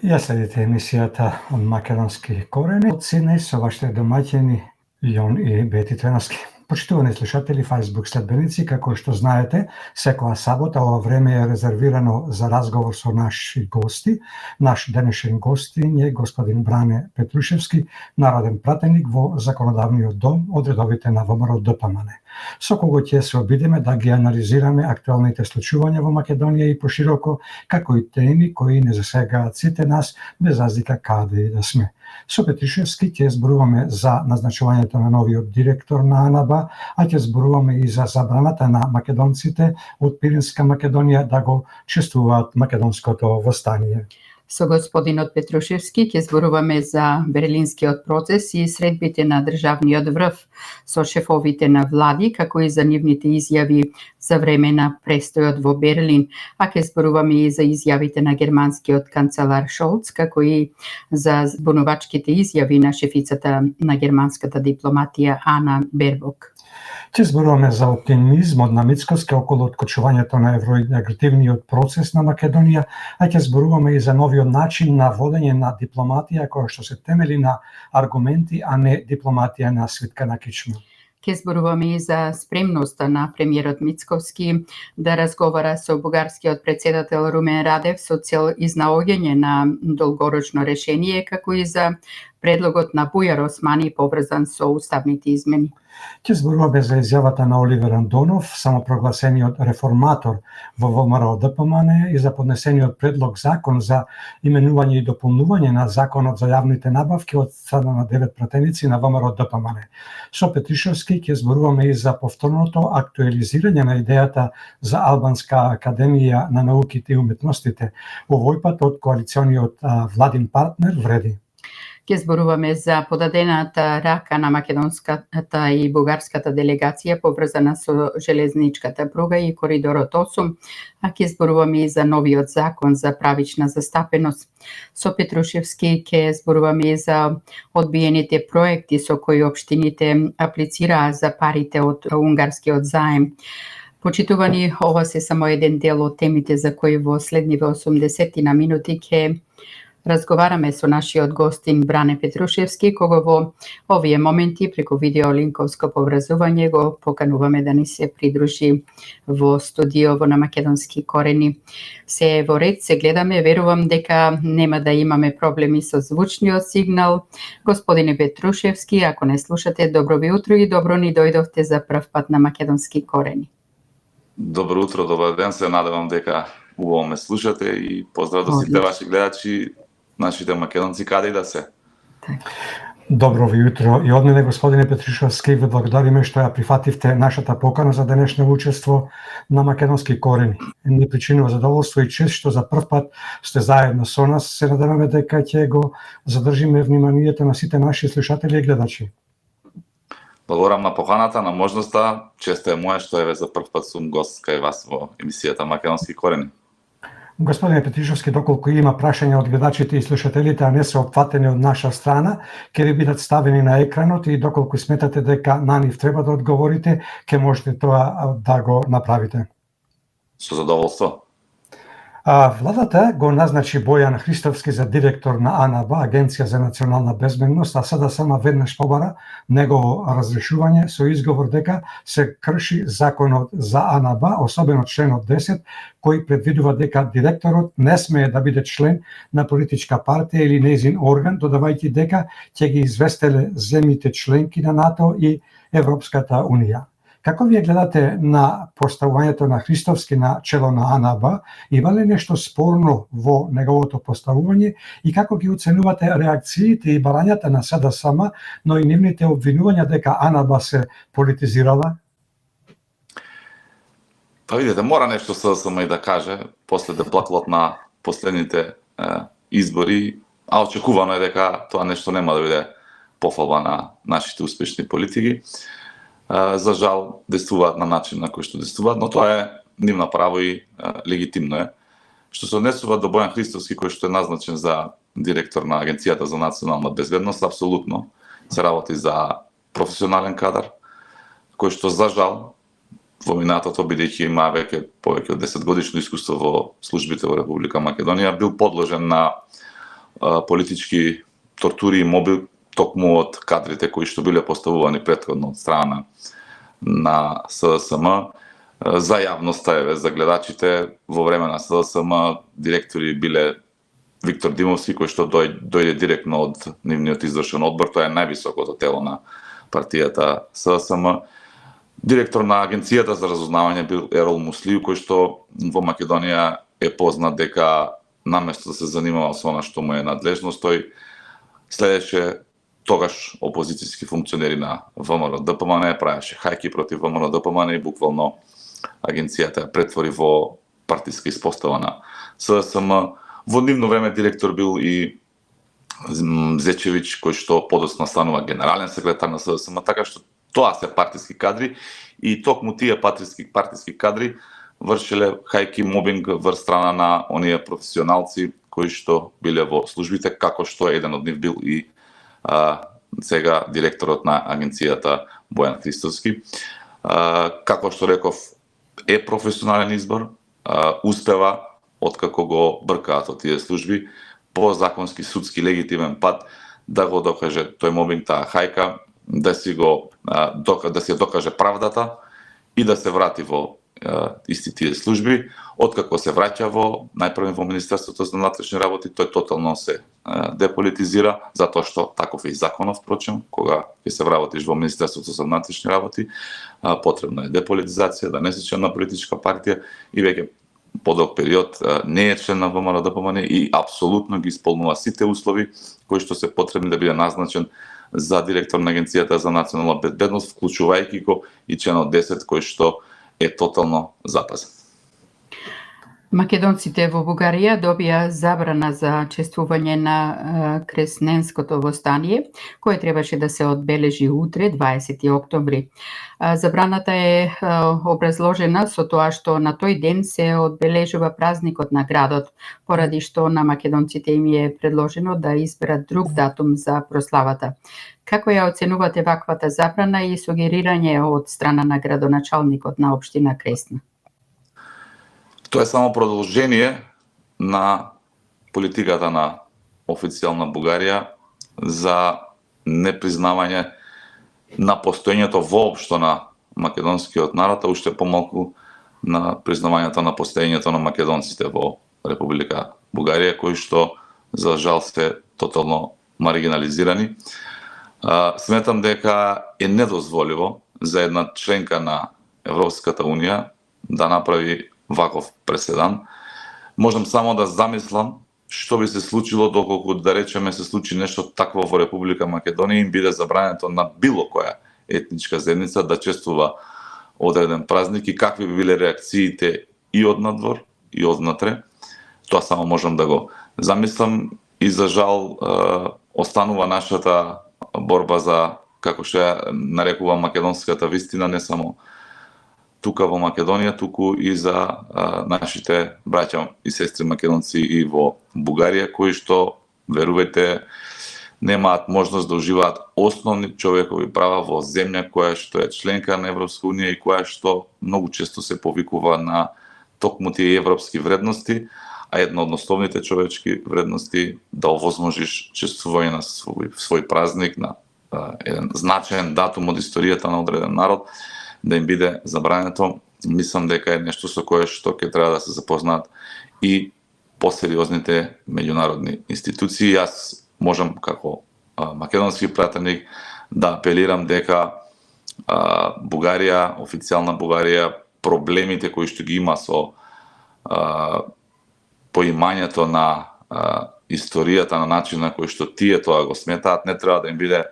Ја следите емисијата од Македонски корени. Од Сиднеј со вашите домаќини Јон и Бети Треновски. Почитувани слушатели, Facebook следбеници, како што знаете, секоја сабота ова време е резервирано за разговор со наши гости. Наш денешен гостин е господин Бране Петрушевски, народен пратеник во Законодавниот дом од редовите на ВМРО ДПМН. Со кого ќе се обидеме да ги анализираме актуелните случувања во Македонија и пошироко, како и теми кои не засегаат сите нас, без разлика каде и да сме. Со Петрушевски ќе зборуваме за назначувањето на новиот директор на АНБ, а ќе зборуваме и за забраната на македонците од Пиринска Македонија да го чествуваат македонското востание. Со господинот Петрушевски ќе зборуваме за Берлинскиот процес и средбите на државниот врв со шефовите на влади, како и за нивните изјави за време на престојот во Берлин, а ќе зборуваме и за изјавите на германскиот канцелар Шолц, како и за збунувачките изјави на шефицата на германската дипломатија Ана Бербок. Ќе зборуваме за оптимизмот на Мицкоски околу откочувањето на евроинтегративниот процес на Македонија, а ќе зборуваме и за новиот начин на водење на дипломатија која што се темели на аргументи, а не дипломатија на свитка на кичма. Ке зборуваме и за спремноста на премиерот Мицковски да разговара со бугарскиот председател Румен Радев со цел изнаоѓање на долгорочно решение, како и за предлогот на Бујар Османи поврзан со уставните измени. Ќе зборуваме за изјавата на Оливер Андонов, самопрогласениот реформатор во ВМРО ДПМН, и за поднесениот предлог закон за именување и дополнување на законот за јавните набавки од страна на 9 пратеници на ВМРО ДПМН. Со Петрушевски ќе зборуваме и за повторното актуализирање на идејата за Албанска академија на науките и уметностите, овој пат од коалициониот владин партнер Вреди. Ќе зборуваме за подадената рака на македонската и бугарската делегација поврзана со железничката пруга и коридорот 8, а ќе зборуваме и за новиот закон за правична застапеност. Со Петрушевски ќе зборуваме и за одбиените проекти со кои општините аплицираа за парите од унгарскиот заем. Почитувани, ова се само еден дел од темите за кои во следниве 80 на минути ќе разговараме со нашиот гостин Бране Петрушевски, кого во овие моменти преку видеолинковско поврзување го покануваме да ни се придружи во студио на Македонски корени. Се е во ред, се гледаме, верувам дека нема да имаме проблеми со звучниот сигнал. Господине Петрушевски, ако не слушате, добро ви утро и добро ни дојдовте за прв пат на Македонски корени. Добро утро, добар ден, се надевам дека убаво ме слушате и поздрав до сите ваши гледачи, нашите македонци каде и да се. Добро ви утро и од мене, господине Петрушевски, ви благодариме што ја прифативте нашата покана за денешно учество на Македонски корени. Ни причинува задоволство и чест што за прв пат сте заедно со нас. Се надеваме дека ќе го задржиме вниманието на сите наши слушатели и гледачи. Благодарам на поканата, на можноста. Чест е моја што еве за прв пат сум гост кај вас во емисијата Македонски корени. Господине Петрушевски, доколку има прашања од гледачите и слушателите, а не се опфатени од наша страна, ќе ви бидат ставени на екранот и доколку сметате дека на нив треба да одговорите, ќе можете тоа да го направите. Со задоволство. Владата го назначи Бојан Христовски за директор на АНБ, Агенција за национална безбедност, а сада само веднаш побара негово разрешување со изговор дека се крши законот за АНБ, особено членот 10, кој предвидува дека директорот не смее да биде член на политичка партија или нејзин орган, додавајќи дека ќе ги известеле земјите членки на НАТО и Европската Унија. Како вие гледате на поставувањето на Христовски на чело на АНБ? Има ли нешто спорно во неговото поставување и како ги оценувате реакциите и барањата на СДСМ, но и нивните обвинувања дека АНБ се политизирала? Па видите, мора нешто СДСМ и да каже после деплаклот на последните избори, а очекувано е дека тоа нешто нема да биде пофалба на нашите успешни политики. За жал, действуваат на начин на кој што действуваат, но тоа е нивно право и легитимно е. Што се однесува до Бојан Христовски, кој што е назначен за директор на Агенцијата за национална безбедност, апсолутно се работи за професионален кадар, кој што за жал во минатото, бидејќи има веќе повеќе од 10 годишно искуство во службите во Република Македонија, бил подложен на политички тортури и моби токму од кадрите кои што биле поставувани претходно од страна на СДСМ. За јавноста, за гледачите, во време на СДСМ директори биле Виктор Димовски, кој што дојде директно од нивниот извршен одбор, тоа е највисокото тело на партијата СДСМ. Директор на Агенцијата за разузнавање бил Ерол Муслију, кој што во Македонија е познат дека наместо да се занимава со она што му е надлежност, тој следеше тогаш опозицијски функционери на ВМРО ДПМН, правеше хајки против ВМРО ДПМН и буквално агенцијата ја претвори во партиска испостава на СДСМ. Во нивно време директор бил и Зечевич, кој што подоцна станува генерален секретар на СДСМ, така што тоа се партиски кадри и токму тие партиски кадри вршеле хајки мобинг врз страна на оние професионалци кои што биле во службите, како што еден од нив бил и сега директорот на агенцијата Бојан Христовски. Како што реков, е професионален избор, успева откако го бркаат од тие служби по законски судски легитимен пат да го докаже тој мобинг, таа хајка, да се докаже правдата и да се врати во исти тие служби. Откако се враќа најпрво во Министерството за внатрешни работи, тој тотално се деполитизира, затоа што таков е и законов, впрочем, кога ќе се вработиш во Министерството за внатрешни работи, потребна е деполитизација, да не си член на политичка партија и веќе подолг период не е член на ВМРО ДПМН и апсолутно ги исполнува сите услови кои што се потребни да биде назначен за директор на Агенцијата за национална безбедност, вклучувајќи го и членот 10 кој што е тотално запазен. Македонците во Бугарија добија забрана за чествување на Кресненското востание, кое требаше да се одбележи утре, 20 октомври. Забраната е образложена со тоа што на тој ден се одбележува празникот на градот, поради што на македонците им е предложено да изберат друг датум за прославата. Како ја оценувате ваквата забрана и сугерирање од страна на градоначалникот на општина Кресна? Тоа е само продолжение на политиката на официјална Бугарија за непризнавање на постоењето воопшто на македонскиот народ, а уште помалку на признавањето на постоењето на македонците во Република Бугарија, кои што за жал се тотално маргинализирани. Сметам дека е недозволиво за една членка на Европската Унија да направи ваков преседан. Можам само да замислам што би се случило доколку, да речеме, се случи нешто такво во Република Македонија и им биде забрането на било која етничка заедница да чествува одреден празник и какви би биле реакциите и од надвор и однатре. Тоа само можам да го замислам и за жал останува нашата борба за, како што ја нарекува македонската вистина, не само тука во Македонија, туку и за нашите браќа и сестри македонци и во Бугарија, кои што, верувајте, немаат можност да уживаат основни човекови права во земја која што е членка на Европска Унија и која што многу често се повикува на токму тие европски вредности, а една од основните човечки вредности да овозможиш чествување на свој празник, на еден значаен датум од историјата на одреден народ, да им биде забрането. Мислам дека е нешто со кое што ќе треба да се запознаат и посериозните меѓународни институции. Јас можам како македонски пратеник да апелирам дека Бугарија, официјална Бугарија, проблемите кои што ги има со поимањето на историјата на начин на кој што тие тоа го сметаат, не треба да им биде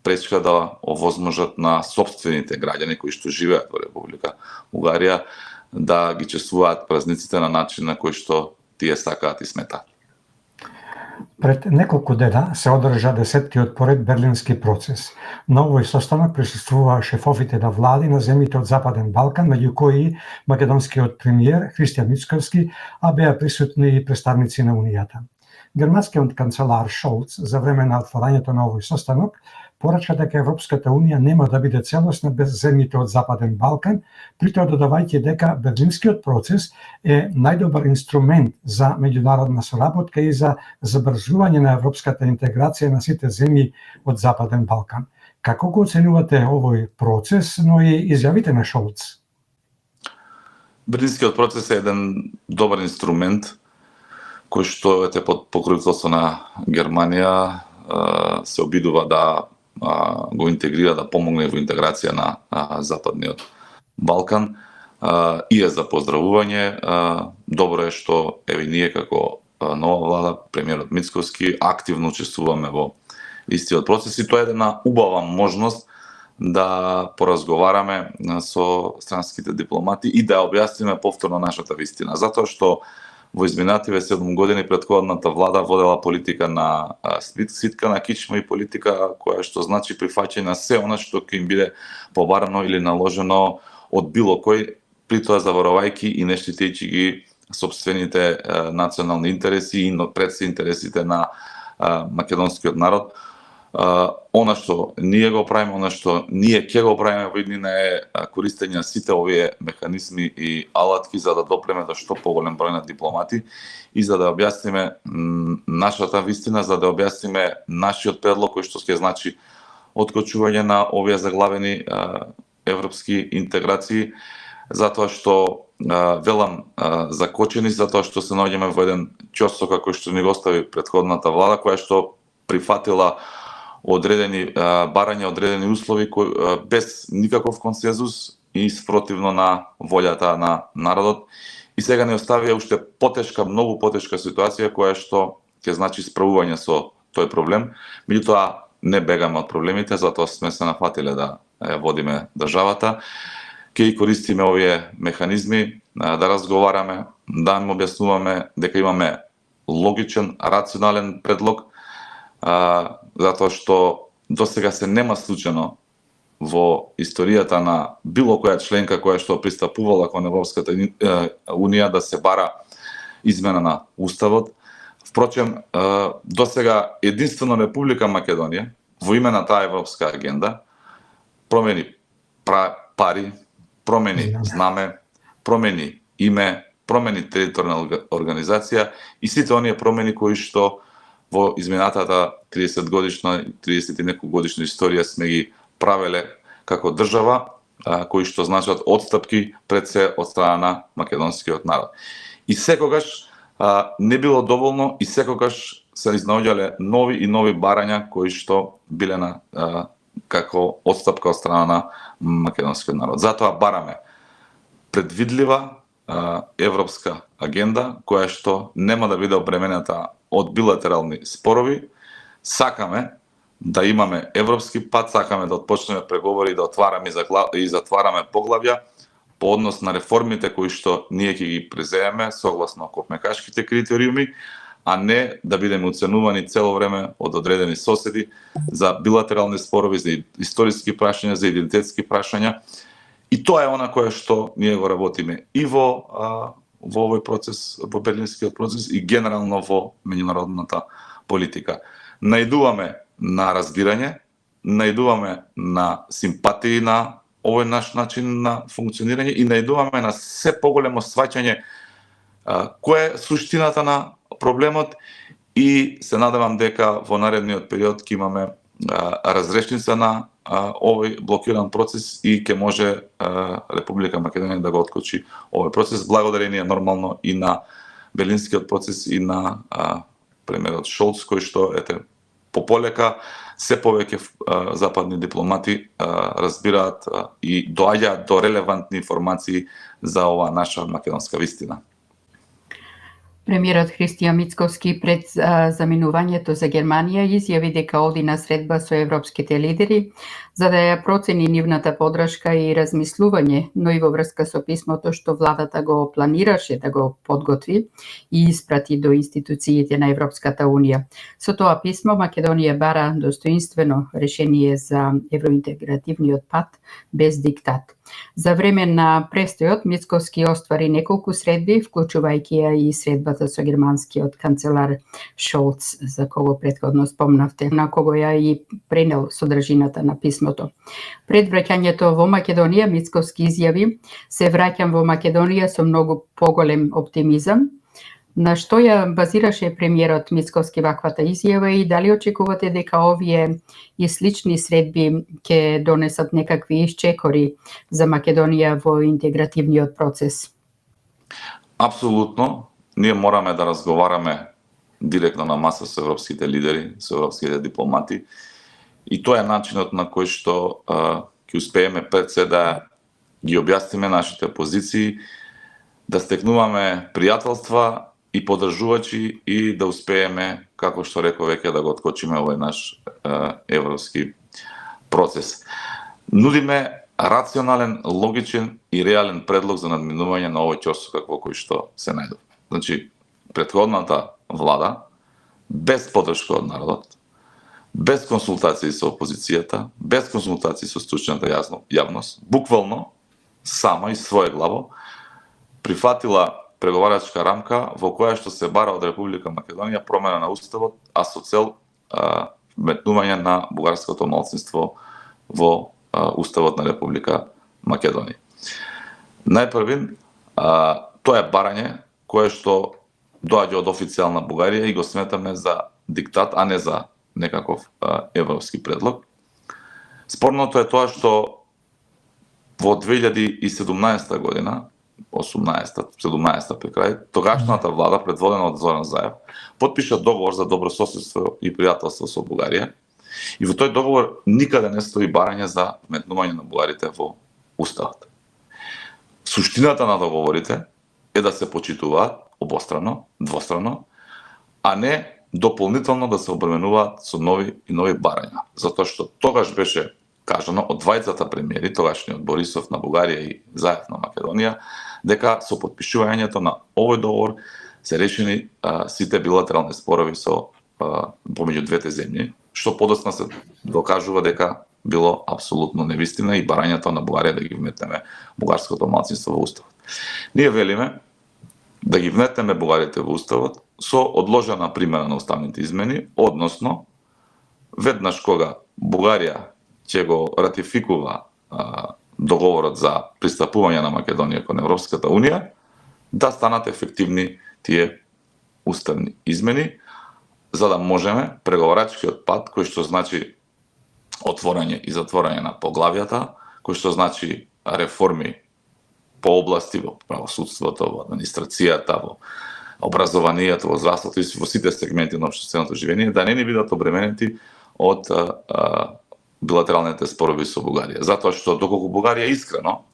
пречка да овозможат на сопствените граѓани кои што живеат во Република Бугарија да ги чествуваат празниците на начин на кој што тие сакаат и сметаат. Пред неколку дена се одржа 10-тиот поред Берлински процес. На овој состанок присуствуваа шефовите на влади на земјите од Западен Балкан, меѓу кои македонскиот премиер Христијан Мицковски, а беа присутни и представници на Унијата. германскиот канцелар Шолц за време на отворањето на овој состанок порача дека Европската унија нема да биде целосна без земјите од Западен Балкан, притоа додавајќи дека Берлинскиот процес е најдобар инструмент за меѓународна соработка и за забрзување на европската интеграција на сите земји од Западен Балкан. Како го оценувате овој процес, но и изјавите на Шолц? Берлинскиот процес е еден добар инструмент кој што е под покровителство на Германија се обидува да го интегрира, да помогне во интеграција на Западниот Балкан и е за поздравување. Добро е што еве ние како нова влада, премиерот Мицкоски, активно учествуваме во истиот процес и тоа е една убава можност да поразговараме со странските дипломати и да објасниме повторно нашата вистина. Затоа што во изминативе 7 години претходната влада водела политика на ситка на кичма и политика која што значи прифаќање на се она што ќе им биде побарано или наложено од било кој, при тоа заваровајќи и не штитејќи ги сопствените национални интереси и пред се интересите на македонскиот народ. Она што ние го правиме, она што ние ќе го правиме во иднина е користење на сите овие механизми и алатки за да допреме до што поголем број на дипломати и за да објасниме нашата вистина, за да објасниме нашиот предлог кој што ќе значи откочување на овие заглавени европски интеграции, затоа што велам закочени, затоа што се наоѓаме во еден ќосок кој што ни го остави претходната влада, која што прифатила одредени барања, одредени услови без никаков консензус и спротивно на волјата на народот. И сега не оставија уште потешка, многу потешка ситуација која што ќе значи справување со тој проблем. Меѓутоа не бегаме од проблемите, затоа сме се нафатиле да водиме државата. Ќе користиме овие механизми, да разговараме, да им објаснуваме дека имаме логичен, рационален предлог, затоа што досега се нема случено во историјата на било која членка која што пристапувала кон Европската унија да се бара измена на уставот. Впрочем, досега единствено Република Македонија во име на таа европска агенда промени пари, промени знаме, промени име, промени територијална организација и сите оние промени кои што во изминатата 30 годишна, 30 и неколку годишна историја сме ги правеле како држава, кои што значат отстапки пред се од страна на македонскиот народ. И секогаш не било доволно и секогаш се изнаоѓале нови и нови барања кои што биле на како отстапка од страна на македонскиот народ. Затоа бараме предвидлива европска агенда која што нема да биде обременета од билатерални спорови. Сакаме да имаме европски пат, сакаме да отпочнеме преговори, да отвараме и затвараме поглавја по однос на реформите кои што ние ќе ги преземеме согласно копенхашките критериуми, а не да бидеме оценувани цело време од одредени соседи за билатерални спорови, за историски прашања, за идентитетски прашања. И тоа е она кое што ние го работиме и во овој процес, во Берлинскиот процес и генерално во меѓународната политика. Наидуваме на разбирање, наидуваме на симпатии на овој наш начин на функционирање и наидуваме на се поголемо сваќање која е суштината на проблемот и се надевам дека во наредниот период ќе имаме разрешница на овој блокиран процес и ќе може Република Македонија да го откочи овој процес, благодарение нормално и на Берлинскиот процес и на премиерот Шолц, кој што пополека се повеќе западни дипломати разбираат и доаѓаат до релевантни информации за оваа наша македонска вистина. Премиерот Христијан Мицкоски пред заминувањето за Германија изјави дека оди на средба со европските лидери за да ја процени нивната подршка и размислување, но и во врска со писмото што владата го планираше да го подготви и испрати до институциите на Европската унија. Со тоа писмо Македонија бара достоинствено решение за евроинтегративниот пат без диктат. За време на престојот Мицковски оствари неколку средби, вклучувајќи ја и средбата со германскиот канцелар Шолц, за кого претходно спомнавте, на кого ја и пренел содржината на писмото. Пред враќањето во Македонија, Мицковски изјави: "Се враќам во Македонија со многу поголем оптимизам", на што ја базираше премиерот Мицковски ваквата изјава и дали очекувате дека овие и слични средби ќе донесат некакви исчекори за Македонија во интегративниот процес? Апсолутно, ние мораме да разговараме директно на маса со европските лидери, со европските дипломати, и тоа е начинот на кој што ќе успееме пред се да ги објасниме нашите позиции, да стекнуваме пријателства и поддржувачи и да успееме, како што реков веќе, да го откочиме овој наш европски процес. Нудиме рационален, логичен и реален предлог за надминување на овој ќорсокак во кој што се најдов. Значи, претходната влада, без поддршка од народот, без консултации со опозицијата, без консултации со стручната јавност, буквално, сама и своеглаво, прифатила преговарачка рамка во која што се бара од Република Македонија промена на уставот, а со цел вметнување на бугарското малцинство во уставот на Република Македонија. Најпрвин, тоа е барање кое што доаѓа од официјална Бугарија и го сметаме за диктат, а не за некаков европски предлог. Спорното е тоа што во 2017 година, 18-17 при крај, тогашната влада, предводена од Зоран Заев, потпиша договор за добрососедство и пријателство со Бугарија. И во тој договор никаде не стои барање за вметнување на бугарите во уставот. Суштината на договорите е да се почитуваат обострано, двострано, а не дополнително да се обременуваат со нови и нови барања. Затоа што тогаш беше кажано од двајцата премиери, тогашниот Борисов на Бугарија и Заев на Македонија, дека со потпишувањето на овој договор се решени сите билатерални спорови со помеѓу двете земји, што подоцна се докажува дека било апсолутно невистина и барањето на Бугарија да ги вметнеме бугарското малцинство во уставот. Ние велиме да ги вметнеме бугарите во уставот со одложена примена на уставните измени, односно веднаш кога Бугарија ќе го ратификува договорот за пристапување на Македонија кон Европската Унија, да станат ефективни тие уставни измени, за да можеме преговарачкиот пат, кој што значи отворање и затворање на поглавјата, кој што значи реформи по области во правосудството, во администрацијата, во образованието, во здравството и во сите сегменти на општественото живење, да не ни бидат обременети од билатералните спорови со Бугарија. Затоа што доколку Бугарија искрено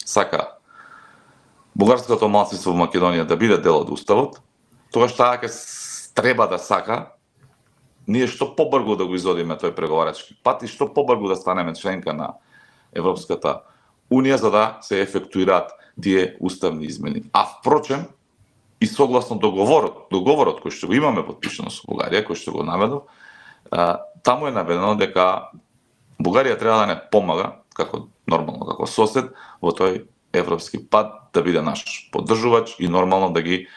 сака бугарското малцинство во Македонија да биде дел од уставот, тогаш таа ќе треба да сака ние што побрзо да го изодиме тој преговарачки пат и што побрзо да станеме членка на Европската Унија за да се ефектуираат тие уставни измени. А впрочем, и согласно договорот кој што го имаме потпишано со Бугарија, кој што го наведов, таму е наведено дека Бугарија треба да не помага како нормално, како сосед во тој европски пат, да биде наш поддржувач и нормално да ги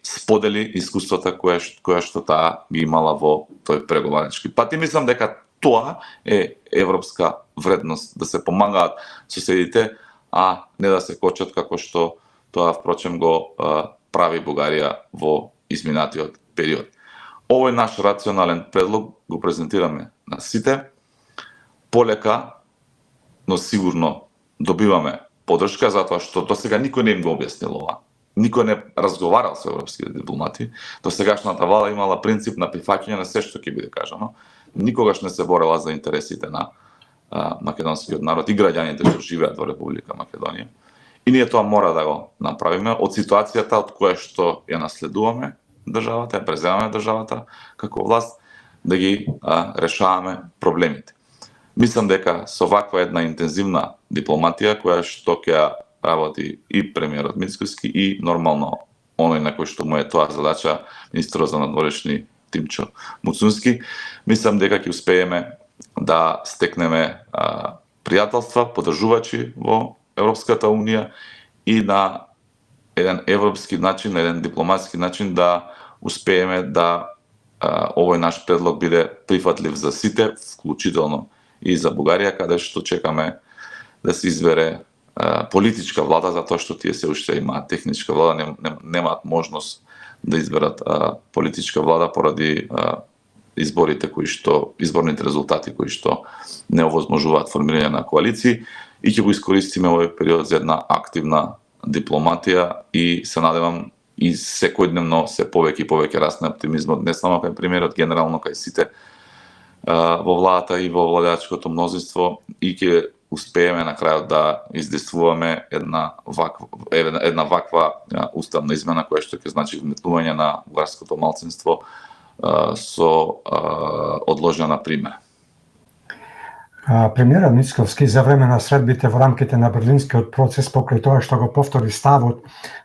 сподели искуствата која што таа ги имала во тој преговарачки пат. И мислам дека тоа е европска вредност, да се помагаат соседите, а не да се кочат како што тоа впрочем го прави Бугарија во изминатиот период. Овој наш рационален предлог го презентираме на сите. Полека, но сигурно добиваме поддршка, затоа што досега никој не им го објаснил ова. Никој не разговарал со европските дипломати. Досегашната влада имала принцип на прифаќање на се што ќе биде кажано. Никогаш не се борела за интересите на македонскиот народ и граѓаните што живеат во Република Македонија. И ние тоа мора да го направиме од ситуацијата од која што ја наследуваме државата, ја преземаме државата како власт, да ги решаваме проблемите. Мислам дека со ваква една интензивна дипломатија која што ќе работи и премиерот Мицковски и нормално оној на кој што му е тоа задача, министерот за надворешни Тимчо Муцунски, мислам дека ќе успееме да стекнеме пријателства, подржувачи во Европската унија и на еден европски начин, на еден дипломатски начин да успееме да овој наш предлог биде прифатлив за сите, вклучително и за Бугарија, каде што чекаме да се избере политичка влада, затоа што тие се уште имаат техничка влада, немаат можност да изберат политичка влада поради изборните резултати кои што не овозможуваат формирање на коалиции, и ќе го искористиме овој период за една активна дипломатија и се надевам и секојдневно се повеќе и повеќе расне оптимизмот, не само кај премиерот, генерално кај сите во владата и во владеачкото мнозинство, и ќе успееме на крајот да издействуваме една ваква уставна измена која што ќе значи вметнување на бугарското малцинство со одложена примера. Премиерот Мицковски за време на средбите во рамките на Берлинскиот процес, покрај тоа што го повтори ставот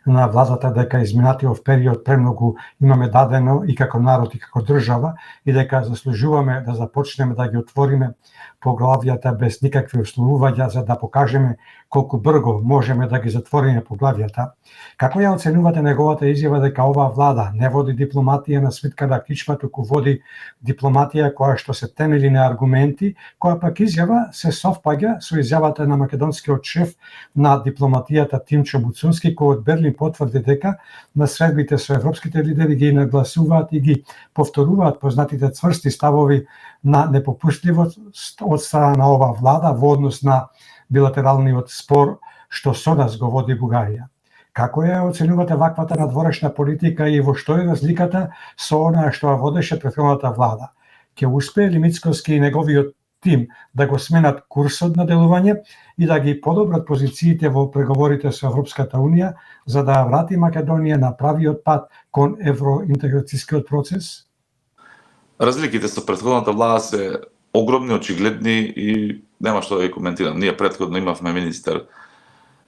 на владата дека изминатиот период премногу имаме дадено и како народ и како држава, и дека заслужуваме да започнеме да ги отвориме поглавјата без никакви условувања за да покажеме колку брго можеме да ги затвориме поглавјата. Како ја оценувате неговата изјава дека оваа влада не води дипломатија на свитка на кичма, туку води дипломатија која што се темели на аргументи, која пак изјава се совпаѓа со изјавата на македонскиот шеф на дипломатијата Тимчо Буцунски, кој од Берлин потврди дека на средбите со европските лидери ги нагласуваат и ги повторуваат познатите цврсти ставови на непопуштливост од страна на оваа влада во однос на билатералниот спор што со нас го води Бугарија. Како ја оценувате ваквата надворешна политика и во што е разликата со онаа што ја водеше претходната влада? Ќе успее ли Мицковски и неговиот тим да го сменат курсот на делување и да ги подобрат позициите во преговорите со Европската унија за да врати Македонија на правиот пат кон евроинтеграцијскиот процес? Разликите со претходната влада се огромни, очигледни и нема што да ги коментирам. Ние претходно имавме министер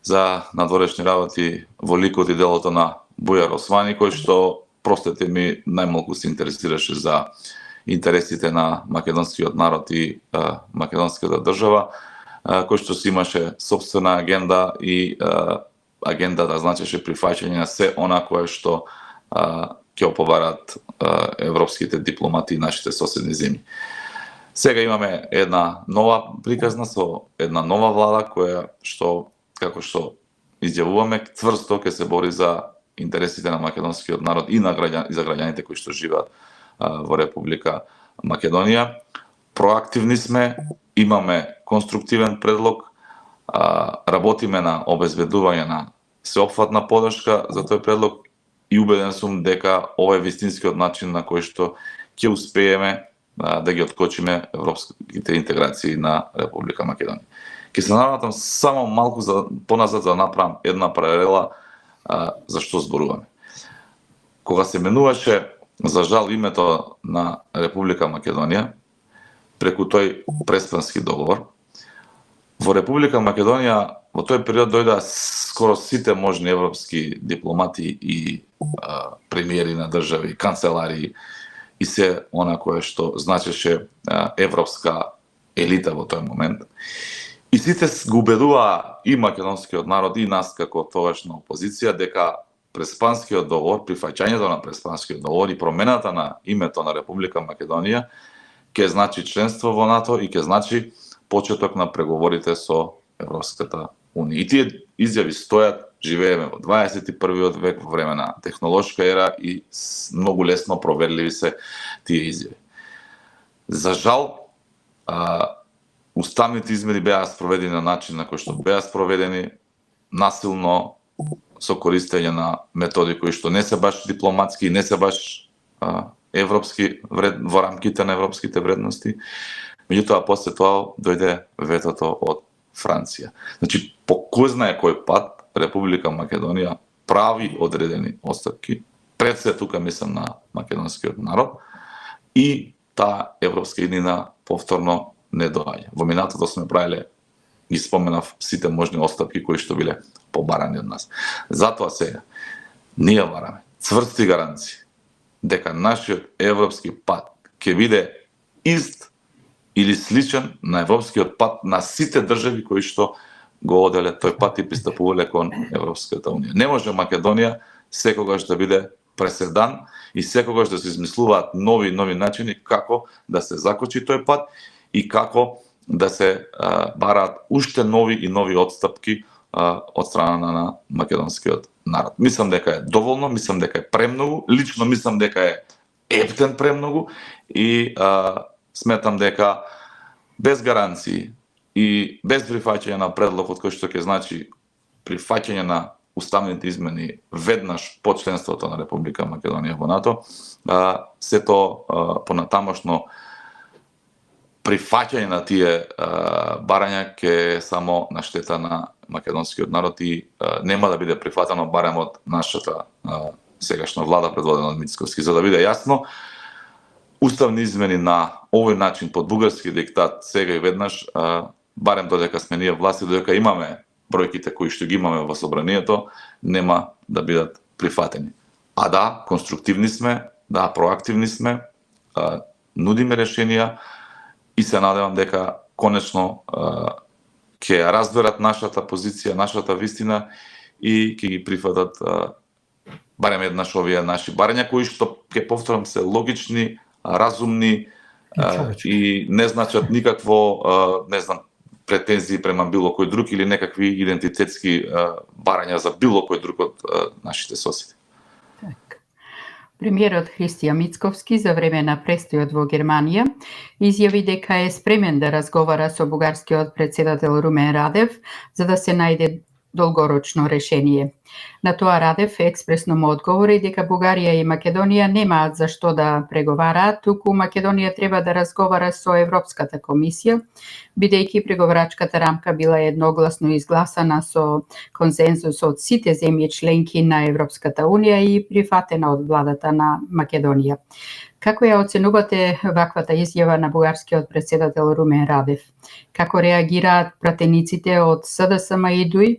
за надворешни работи во ликот и делото на Бујар Османи, кој што, простете ми, најмалку се интересираше за интересите на македонскиот народ и македонската држава, кој што си имаше собствена агенда и агендата значеше прифаќање на се она кое што ќе оповарат европските дипломати и нашите соседни земји. Сега имаме една нова приказна со една нова влада која што, како што изјавуваме, цврсто ќе се бори за интересите на македонскиот народ и за граѓаните кои што живеат во Република Македонија. Проактивни сме, имаме конструктивен предлог, работиме на обезбедување на сеопфатна поддршка за тој предлог и убеден сум дека ова е вистинскиот начин на кој што ќе успееме да ги откочиме европските интеграции на Република Македонија. Ќе се навратам само малку поназад за да направам една паралела за што зборуваме. Кога се менуваше за жал името на Република Македонија преку тој преспански договор, во Република Македонија во тој период дојдоа скоро сите можни европски дипломати и премиери на држави, канцелари и се она кое што значеше европска елита во тој момент. И сите го убедуваа и македонскиот народ и нас како тогашна опозиција дека Преспанскиот договор, прифаќањето на Преспанскиот договор и промената на името на Република Македонија ќе значи членство во НАТО и ќе значи почеток на преговорите со Европската унија. И тие изјави стојат, живееме во 21. век во време на технолошка ера и многу лесно проверливи се тие изјави. За жал, уставните измени беа спроведени на начин на кој што беа спроведени, насилно, со користење на методи кои што не се баш дипломатски и не се баш европски во рамките на европските вредности. Меѓутоа, после тоа дојде ветото од Франција. Значи, по кој знае кој пат, Република Македонија прави одредени отстапки, пред се тука мислам на македонскиот народ, и таа европска иднина повторно не доаѓа. Во минатото сме правиле, ги споменав, сите можни отстапки кои што биле побарани од нас. Затоа сега, ние бараме цврсти гаранции дека нашиот европски пат ќе биде ист или сличен на европскиот пат на сите држави кои што го оделе тој пат и пристапувале кон Европската унија. Не може Македонија секогаш да биде преседан и секогаш да се измислуваат нови начини како да се закочи тој пат и како да се бараат уште нови и нови отстапки од страна на македонскиот народ. Мислам дека е доволно, мислам дека е премногу, лично мислам дека е ептен премногу и сметам дека без гаранции и без прифаќање на предлогот кој што ќе значи прифаќање на уставните измени веднаш по членството на Република Македонија во НАТО, сето понатамошно прифаќање на тие барања ќе само на штета на македонскиот народ и нема да биде прифатено барем од нашата сегашна влада предводена од Мицковски. За да биде јасно, уставни измени на овој начин под бугарски диктат сега и веднаш, барем додека сме ние власти, додека имаме бројките кои што ги имаме во собранието, нема да бидат прифатени. А да, конструктивни сме, да, проактивни сме, нудиме решенија и се надевам дека конечно ќе разберат нашата позиција, нашата вистина и ќе ги прифатат барем еднаш овие наши барања кои што, ќе повторам, се логични, разумни и не значат никакво, не знам, претензии према било кој друг или некакви идентитетски барања за било кој друг од нашите соседи. Премиерот Христија Мицковски за време на престојот во Германија изјави дека е спремен да разговара со бугарскиот претседател Румен Радев за да се најде долгорочно решение. На тоа Радев експресно му одговори дека Бугарија и Македонија немаат за што да преговараат, туку Македонија треба да разговара со Европската комисија, бидејќи преговарачката рамка била едногласно изгласана со консензус од сите земји членки на Европската унија и прифатена од владата на Македонија. Како ја оценувате ваквата изјава на бугарскиот претседател Румен Радев? Како реагираат пратениците од СДСМ и ДУИ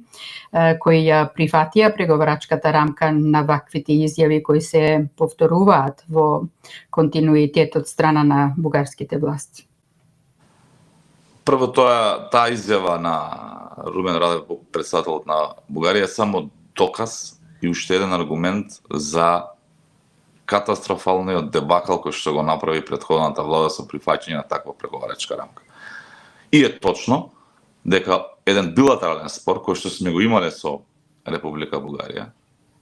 кои ја прифатија преговарачката рамка на ваквите изјави кои се повторуваат во континуитет од страна на бугарските власти? Прво, таа изјава на Румен Радев, претседателот на Бугарија, е само доказ и уште еден аргумент за катастрофалниот дебакал кој што го направи претходната влада со прифаќање на таква преговарачка рамка. И е точно дека еден билатерален спор кој што сме го имале со Република Бугарија,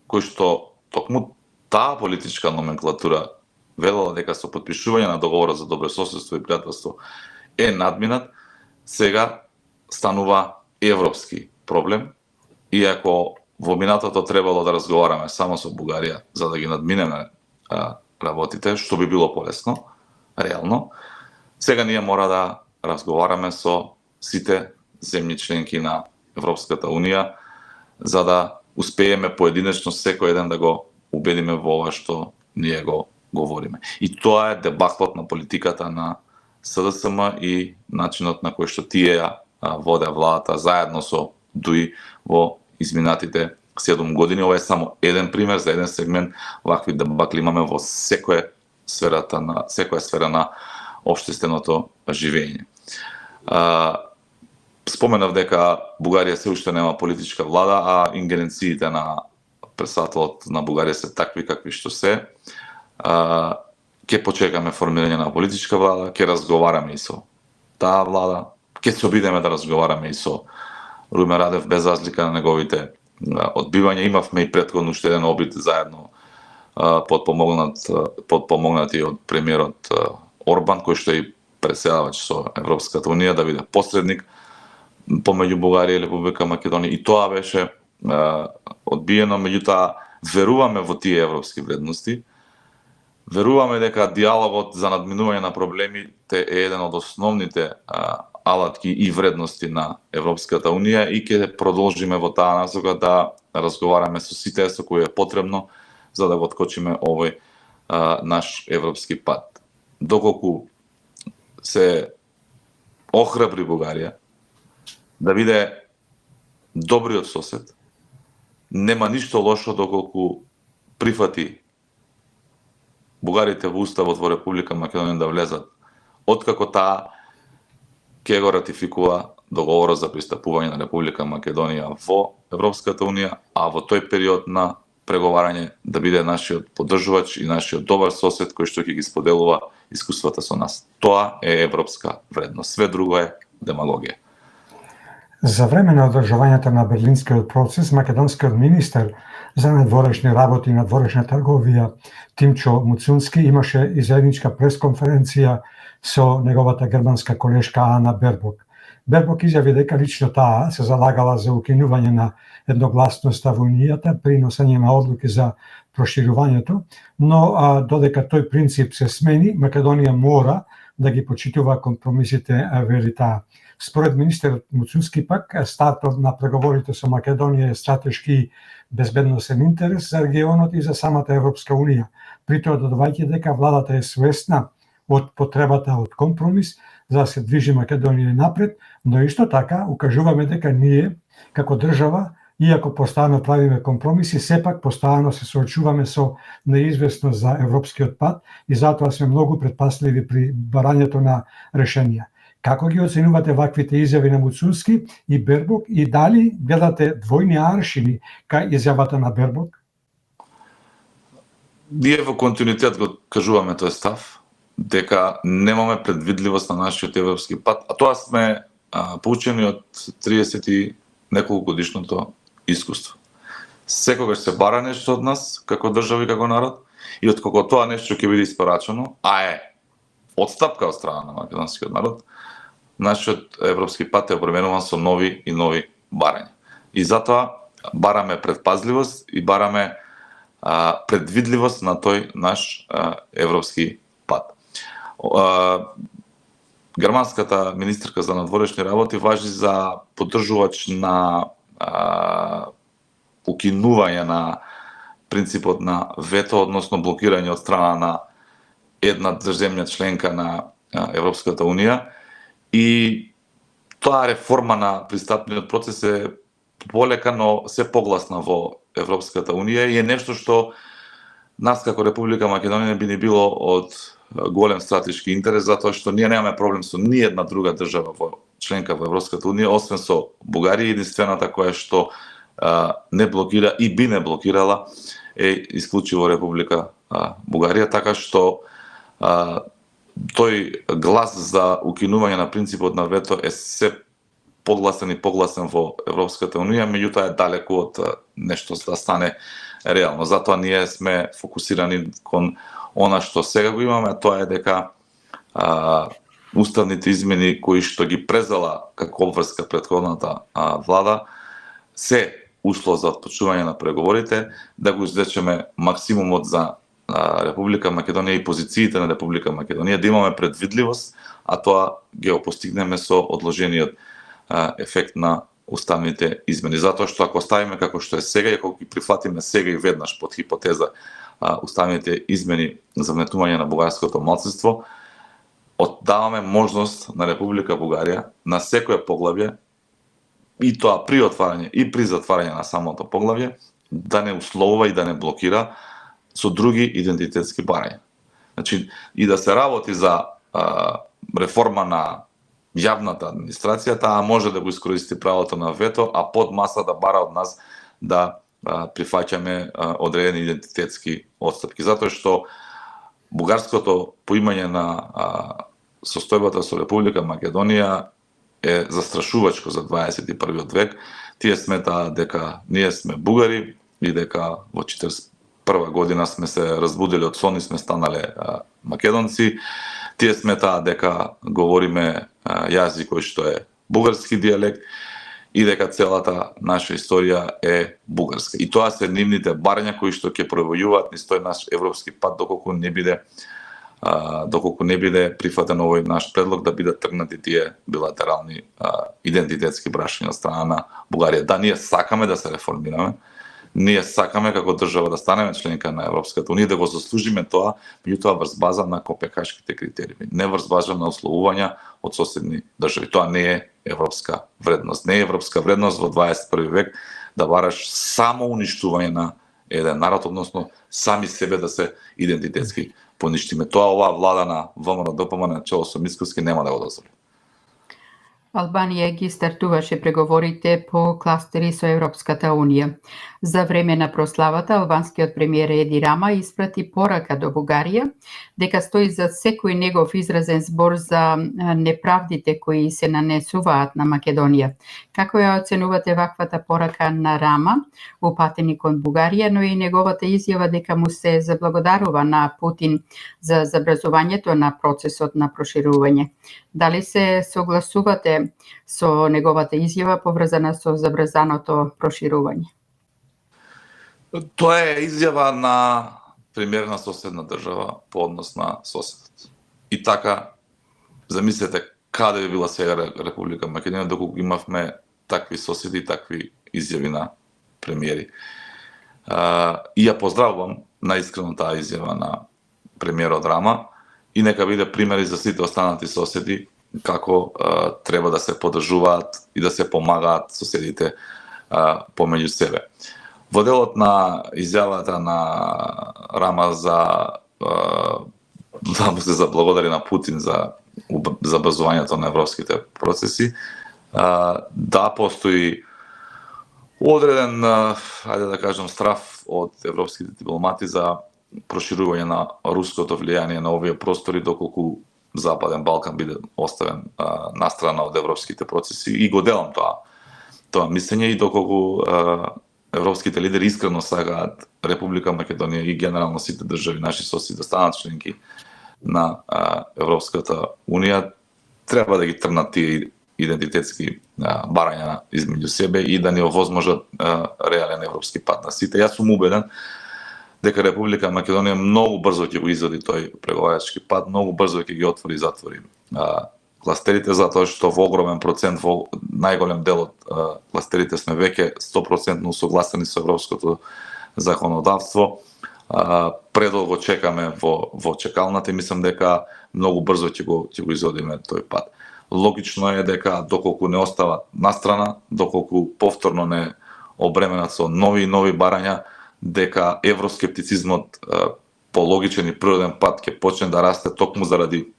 кој што токму таа политичка номенклатура велела дека со потпишување на договорот за добрососедство и пријателство е надминат, сега станува европски проблем, иако во минатото требало да разговараме само со Бугарија за да ги надминеме работите, што би било полесно, реално. Сега ние мора да разговараме со сите земји членки на Европската унија за да успееме поединечно секој еден да го убедиме во ова што ние го говориме. И тоа е дебаклот на политиката на СДСМ и начинот на кој што тие воде владата заедно со ДУИ во изминатите 7 години. Ова е само еден пример за еден сегмент. Вакви дебакли имаме во секоја сфера на општественото живење. Споменав дека Бугарија се уште нема политичка влада, а ингеренциите на претседателот на Бугарија се такви какви што се. Ќе почекаме формирање на политичка влада, ќе разговараме и со таа влада, ќе се обидеме да разговараме и со Румен Радев без разлика на неговите одбивања. Имавме и претходно уште еден обид заедно подпомогнати од премиерот Орбан, кој што е и претседавач со Европската унија, да биде посредник помеѓу Бугарија и Република Македонија. И тоа беше одбиено, меѓутоа веруваме во тие европски вредности. Веруваме дека диалогот за надминување на проблемите е еден од основните алатки и вредности на Европската унија и ќе продолжиме во таа насока да разговараме со сите со кои е потребно за да го откочиме овој наш европски пат. Доколку се охрабри Бугарија да биде добриот сосед, нема ништо лошо доколку прифати бугарите во уставот во Република Македонија да влезат, откако таа ќе го ратификува договорот за пристапување на Република Македонија во Европската унија, а во тој период на преговарање да биде нашиот поддржувач и нашиот добар сосед кој што ќе ги споделува искуствата со нас. Тоа е европска вредност. Све друго е демагогија. За време на одржувањето на Берлинскиот процес, македонскиот министер за надворешни работи и надворешна трговија Тимчо Муцунски имаше и заедничка пресконференција со неговата германска колешка Ана Бербок. Бербок изјави дека лично таа се залагала за укинување на едногласноста во Унијата при носење на одлуки за проширувањето, но додека тој принцип се смени, Македонија мора да ги почитува компромисите, вели таа. Според министерот Муцунски пак, стартот на преговорите со Македонија е стратешки и безбедносен интерес за регионот и за самата Европска Унија. При тоа додавајќи дека владата е свесна од потребата од компромис за да се движи Македонија напред, но исто така укажуваме дека ние, како држава, иако постојано правиме компромиси, сепак постојано се соочуваме со неизвестност за европскиот пат и затоа сме многу предпасливи при барањето на решенија. Како ги оценувате ваквите изјави на Муцунски и Бербок и дали гледате двојни аршини кај изјавата на Бербок? Ние во континуитет го кажуваме тој став, дека немаме предвидливост на нашиот европски пат, а тоа сме поучени од 30 и неколку годишното искуство. Секогаш се бара нешто од нас, како држава и како народ, и откако тоа нешто ќе биде испорачено, а е одстапка од страна на македонскиот народ, нашиот европски пат е обременуван со нови и нови барања. И затоа бараме предпазливост и бараме предвидливост на тој наш европски пат. Германската министерка за надворешни работи важи за поддржувач на укинување на принципот на вето, односно блокирање од страна на една земја членка на Европската Унија, и тоа реформа на пристапниот процес е полека, но се погласна во Европската Унија и е нешто што нас како Република Македонија би ни било од голем стратешки интерес, затоа што ние немаме проблем со ниедна друга држава членка во Европската Унија, освен со Бугарија. Единствената која што не блокира и би не блокирала е исклучиво Република Бугарија, така што тој глас за укинување на принципот на вето е се погласен и погласен во Европската Унија, меѓутоа е далеку од нешто да стане реално. Затоа ние сме фокусирани кон она што сега го имаме, тоа е дека уставните измени кои што ги презела како обврска претходната влада се услов за отпочнување на преговорите, да го извлечеме максимумот за Република Македонија и позициите на Република Македонија, да имаме предвидливост, а тоа ги го постигнеме со одложениот ефект на уставните измени. Затоа што ако оставиме како што е сега и ако ги прифатиме сега и веднаш под хипотеза уставните измени за вметување на бугарското малцинство, оддаваме можност на Република Бугарија на секое поглавје, и тоа при отварање и при затварање на самото поглавје, да не условува и да не блокира со други идентитетски барања. Значи, и да се работи за реформа на јавната администрација, таа може да го искористи правото на вето, а под маса да бара од нас да прифаќаме одредени идентитетски отстапки. Затоа што бугарското поимање на состојбата со Република Македонија е застрашувачко за 21 век. Тие сметаат дека ние сме бугари и дека во 41 година сме се разбудили од сон и сме станале македонци. Тие сметаат дека говориме јазик кој што е бугарски дијалект и дека целата наша историја е бугарска. И тоа се нивните барања кои што ќе провојуваат низ тој наш европски пат доколку не биде прифатен овој наш предлог да бидат тргнати тие билатерални идентитетски прашања од страна на Бугарија. Да, ние сакаме да се реформираме, ние сакаме како држава да станеме членка на Европската Унија, да го заслужиме тоа, меѓутоа врз база на копенхашките критериуми, не врз база на условувања од соседни држави. Тоа не е европска вредност. Не е европска вредност во 21 век да бараш само уништување на еден народ, односно сами себе да се идентитетски поништиме. Тоа оваа влада на ВМРО ДПМН на чело со Мицкоски нема да го дозволи. Албанија ги стартуваше преговорите по кластери со Европската Унија. За време на прославата, албанскиот премиер Еди Рама испрати порака до Бугарија дека стои за секој негов изразен збор за неправдите кои се нанесуваат на Македонија. Како ја оценувате ваквата порака на Рама, упатени кон Бугарија, но и неговата изјава дека му се заблагодарува на Путин за забрзувањето на процесот на проширување? Дали се согласувате со неговата изјава поврзана со забрзаното проширување? Тоа е изјава на премиер на соседна држава по однос на соседот. И така, замислете каде би била сега Република Македонија доколку имавме такви соседи и такви изјави на премиери. И ја поздравувам наискрено таа изјава на премиерот Рама и нека биде пример и за сите останати соседи како треба да се поддржуваат и да се помагаат соседите помеѓу себе. Во делот на изјавата на Рама за да му се заблагодари на Путин за забрзувањето на европските процеси, да постои одреден, ајде да кажем, страв од европските дипломати за проширување на руското влијание на овие простори доколку Западен Балкан биде оставен настрана од европските процеси и го делам тоа мислење и доколку европските лидери искрено сагаат Република Македонија и генерално сите држави наши соседи да станат членки на Европската Унија, треба да ги трнат тие идентитетски барања измеѓу себе и да ни овозможат реален европски пат на сите. Јас сум убеден дека Република Македонија многу брзо ќе го извади тој преговарачки пат, многу брзо ќе ги отвори и затвори кластерите, затоа што во огромен процент, во најголем дел од кластерите сме веќе 100% усогласени со европското законодавство. Предолго чекаме во чекалната и мислам дека многу брзо ќе го изводиме тој пат. Логично е дека доколку не остават настрана, доколку повторно не обременат со нови барања, дека евроскептицизмот по логичен и природен пат ќе почне да расте токму заради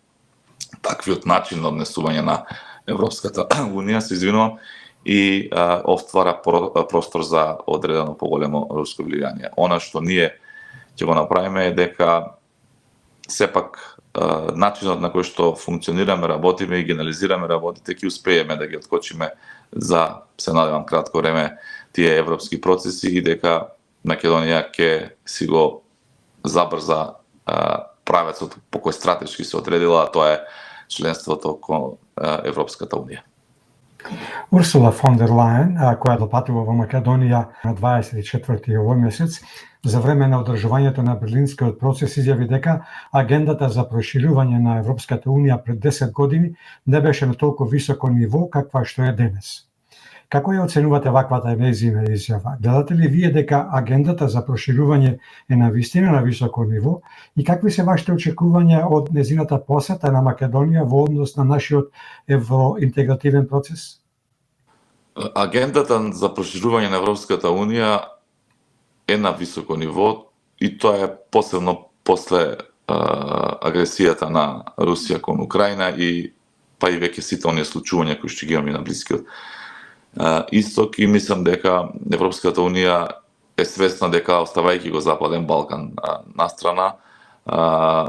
таквиот начин на однесување на Европската Унија, се извинувам, и отвара простор за одредено поголемо руско влијание. Она што ние ќе го направиме е дека сепак начинот на кој што функционираме, работиме и ги анализираме работите, ќе успееме да ги откочиме за, се надевам, кратко време тие европски процеси и дека Македонија ќе си го забрза правецот по кој стратешки се одредила, а тоа е членството кон Европската Унија. Урсула фон дер Лајен, која допатува во Македонија на 24 овој месец, за време на одржувањето на Берлинскиот процес изјави дека агендата за проширување на Европската Унија пред 10 години не беше на толку високо ниво каква што е денес. Како ја оценувате ваквата нејзина изјава? Гледате ли вие дека агендата за проширување е навистина на високо ниво и какви се вашите очекувања од нејзината посета на Македонија во однос на нашиот евроинтегративен процес? Агендата за проширување на Европската Унија е на високо ниво и тоа е посебно после агресијата на Русија кон Украина и па и веќе сите оние случувања кои што ги имаме на Блискиот Исток и мислам дека Европската Унија е свесна дека оставајќи го Западен Балкан настрана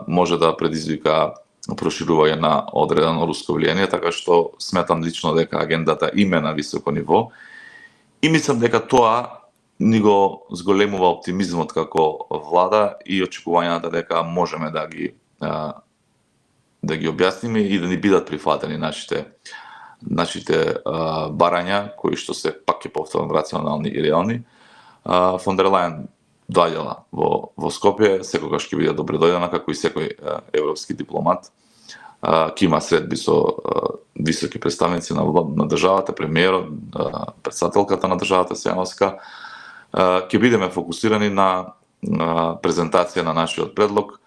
може да предизвика проширување на одредено руско влијание, така што сметам лично дека агендата има на високо ниво и мислам дека тоа ни го зголемува оптимизмот како влада и очекувањата дека можеме да ги објасниме и да ни бидат прифатени нашите барања, кои што се пак ќе повторам рационални и реални. Фон дер Лајен доаѓала во Скопје, секогаш ќе биде добредојдена како и секој европски дипломат. Ќе има средби со високи представници на државата, премиерот, председателката на државата Сјановска. Ќе бидеме фокусирани на презентација на нашиот предлог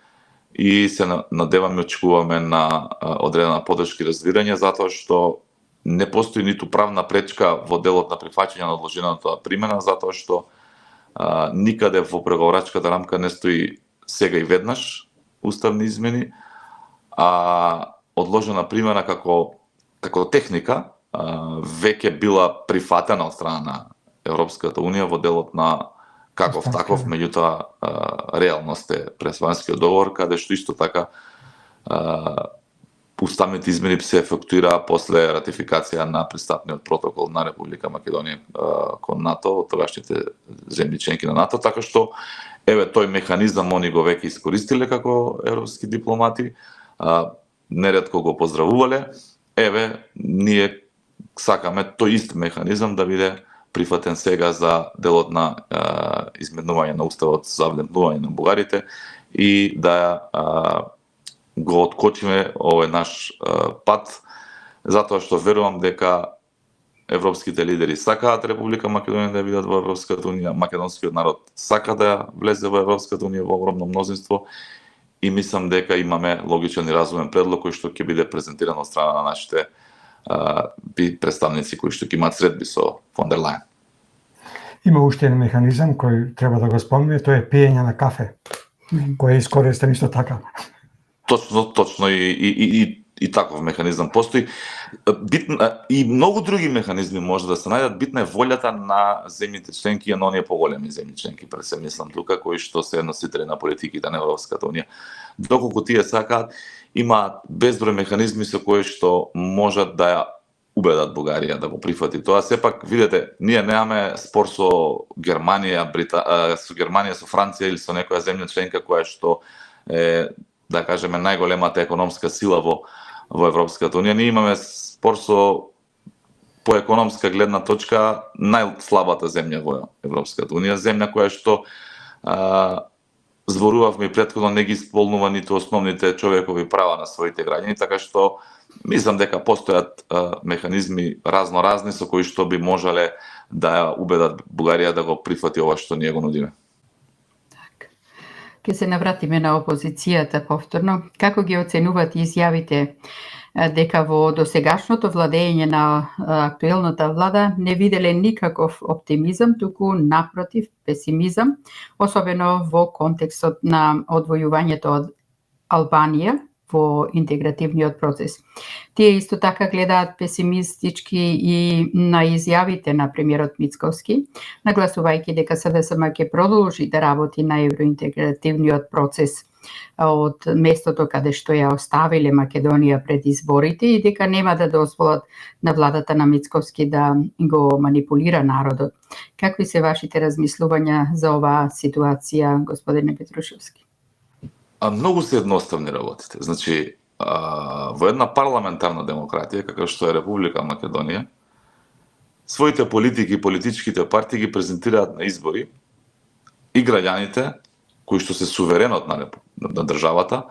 и се надеваме и очекуваме на одредена поддршка и разбирање, затоа што не постои ниту правна пречка во делот на прифаќање на одложената примена, затоа што никаде во преговорачката рамка не стои сега и веднаш уставни измени, а одложена примена како техника веќе била прифатена од страна на Европската унија во делот на каков таков, меѓутоа реалност е Преспанскиот договор, каде што исто така уставните измени се ефектуира после ратификација на пристапниот протокол на Република Македонија кон НАТО, од тогашните земји членки на НАТО, така што еве тој механизам они го веќе искористиле како европски дипломати, неретко го поздравувале. Еве ние сакаме тој ист механизам да биде прифатен сега за делот на изменување на уставот за вдемнување на бугарите и да го откочиме овој наш пат, затоа што верувам дека европските лидери сакаат Република Македонија да бидат во Европската унија, македонскиот народ сака да влезе во Европската унија во огромно мнозинство и мислам дека имаме логичен и разумен предлог кој што ќе биде презентиран од страна на нашите представници кои што ќе имаат средби со фон дер Лајен. Има уште еден механизам кој треба да го спомне, тоа е пиење на кафе, кој е искористен исто така. Точно и таков механизам постои. И многу други механизми може да се најдат. Битна е волјата на земјите членки и на оние поголеми земји членки, пред се мислам тука, кои што се носители на политиките на Европската унија. Доколку тие сакаат, имаат безброј механизми со кои што можат да ја убедат Бугарија да го прифати тоа. Сепак, видете, ние немаме спор со Германија, со Германија, со Франција или со некоја земја членка која што е, да кажеме, најголемата економска сила во Европската унија. Ние имаме спор со, по економска гледна точка, најслабата земја во Европската унија, земја која што зборувавме и претходно не ги исполнува ниту основните човекови права на своите граѓани, така што мислам дека постојат механизми разноразни со кои што би можеле да убедат Бугарија да го прифати ова што ние го нудиме. Ке се навратиме на опозицијата повторно. Како ги оценувате изјавите дека во досегашното владење на актуелната влада не виделе никаков оптимизам, туку напротив песимизам, особено во контекстот на одвојувањето од Албанија во интегративниот процес. Тие исто така гледаат песимистички и на изјавите на премиерот Мицковски, нагласувајќи дека СДСМ ќе продолжи да работи на евроинтегративниот процес од местото каде што ја оставиле Македонија пред изборите и дека нема да дозволат на владата на Мицковски да го манипулира народот. Какви се вашите размислувања за оваа ситуација, господине Петрушевски? Многу се едноставни работите. Значи, во една парламентарна демократија, каква што е Република Македонија, своите политики и политичките партии ги презентираат на избори и граѓаните, кои што се суверенот на државата,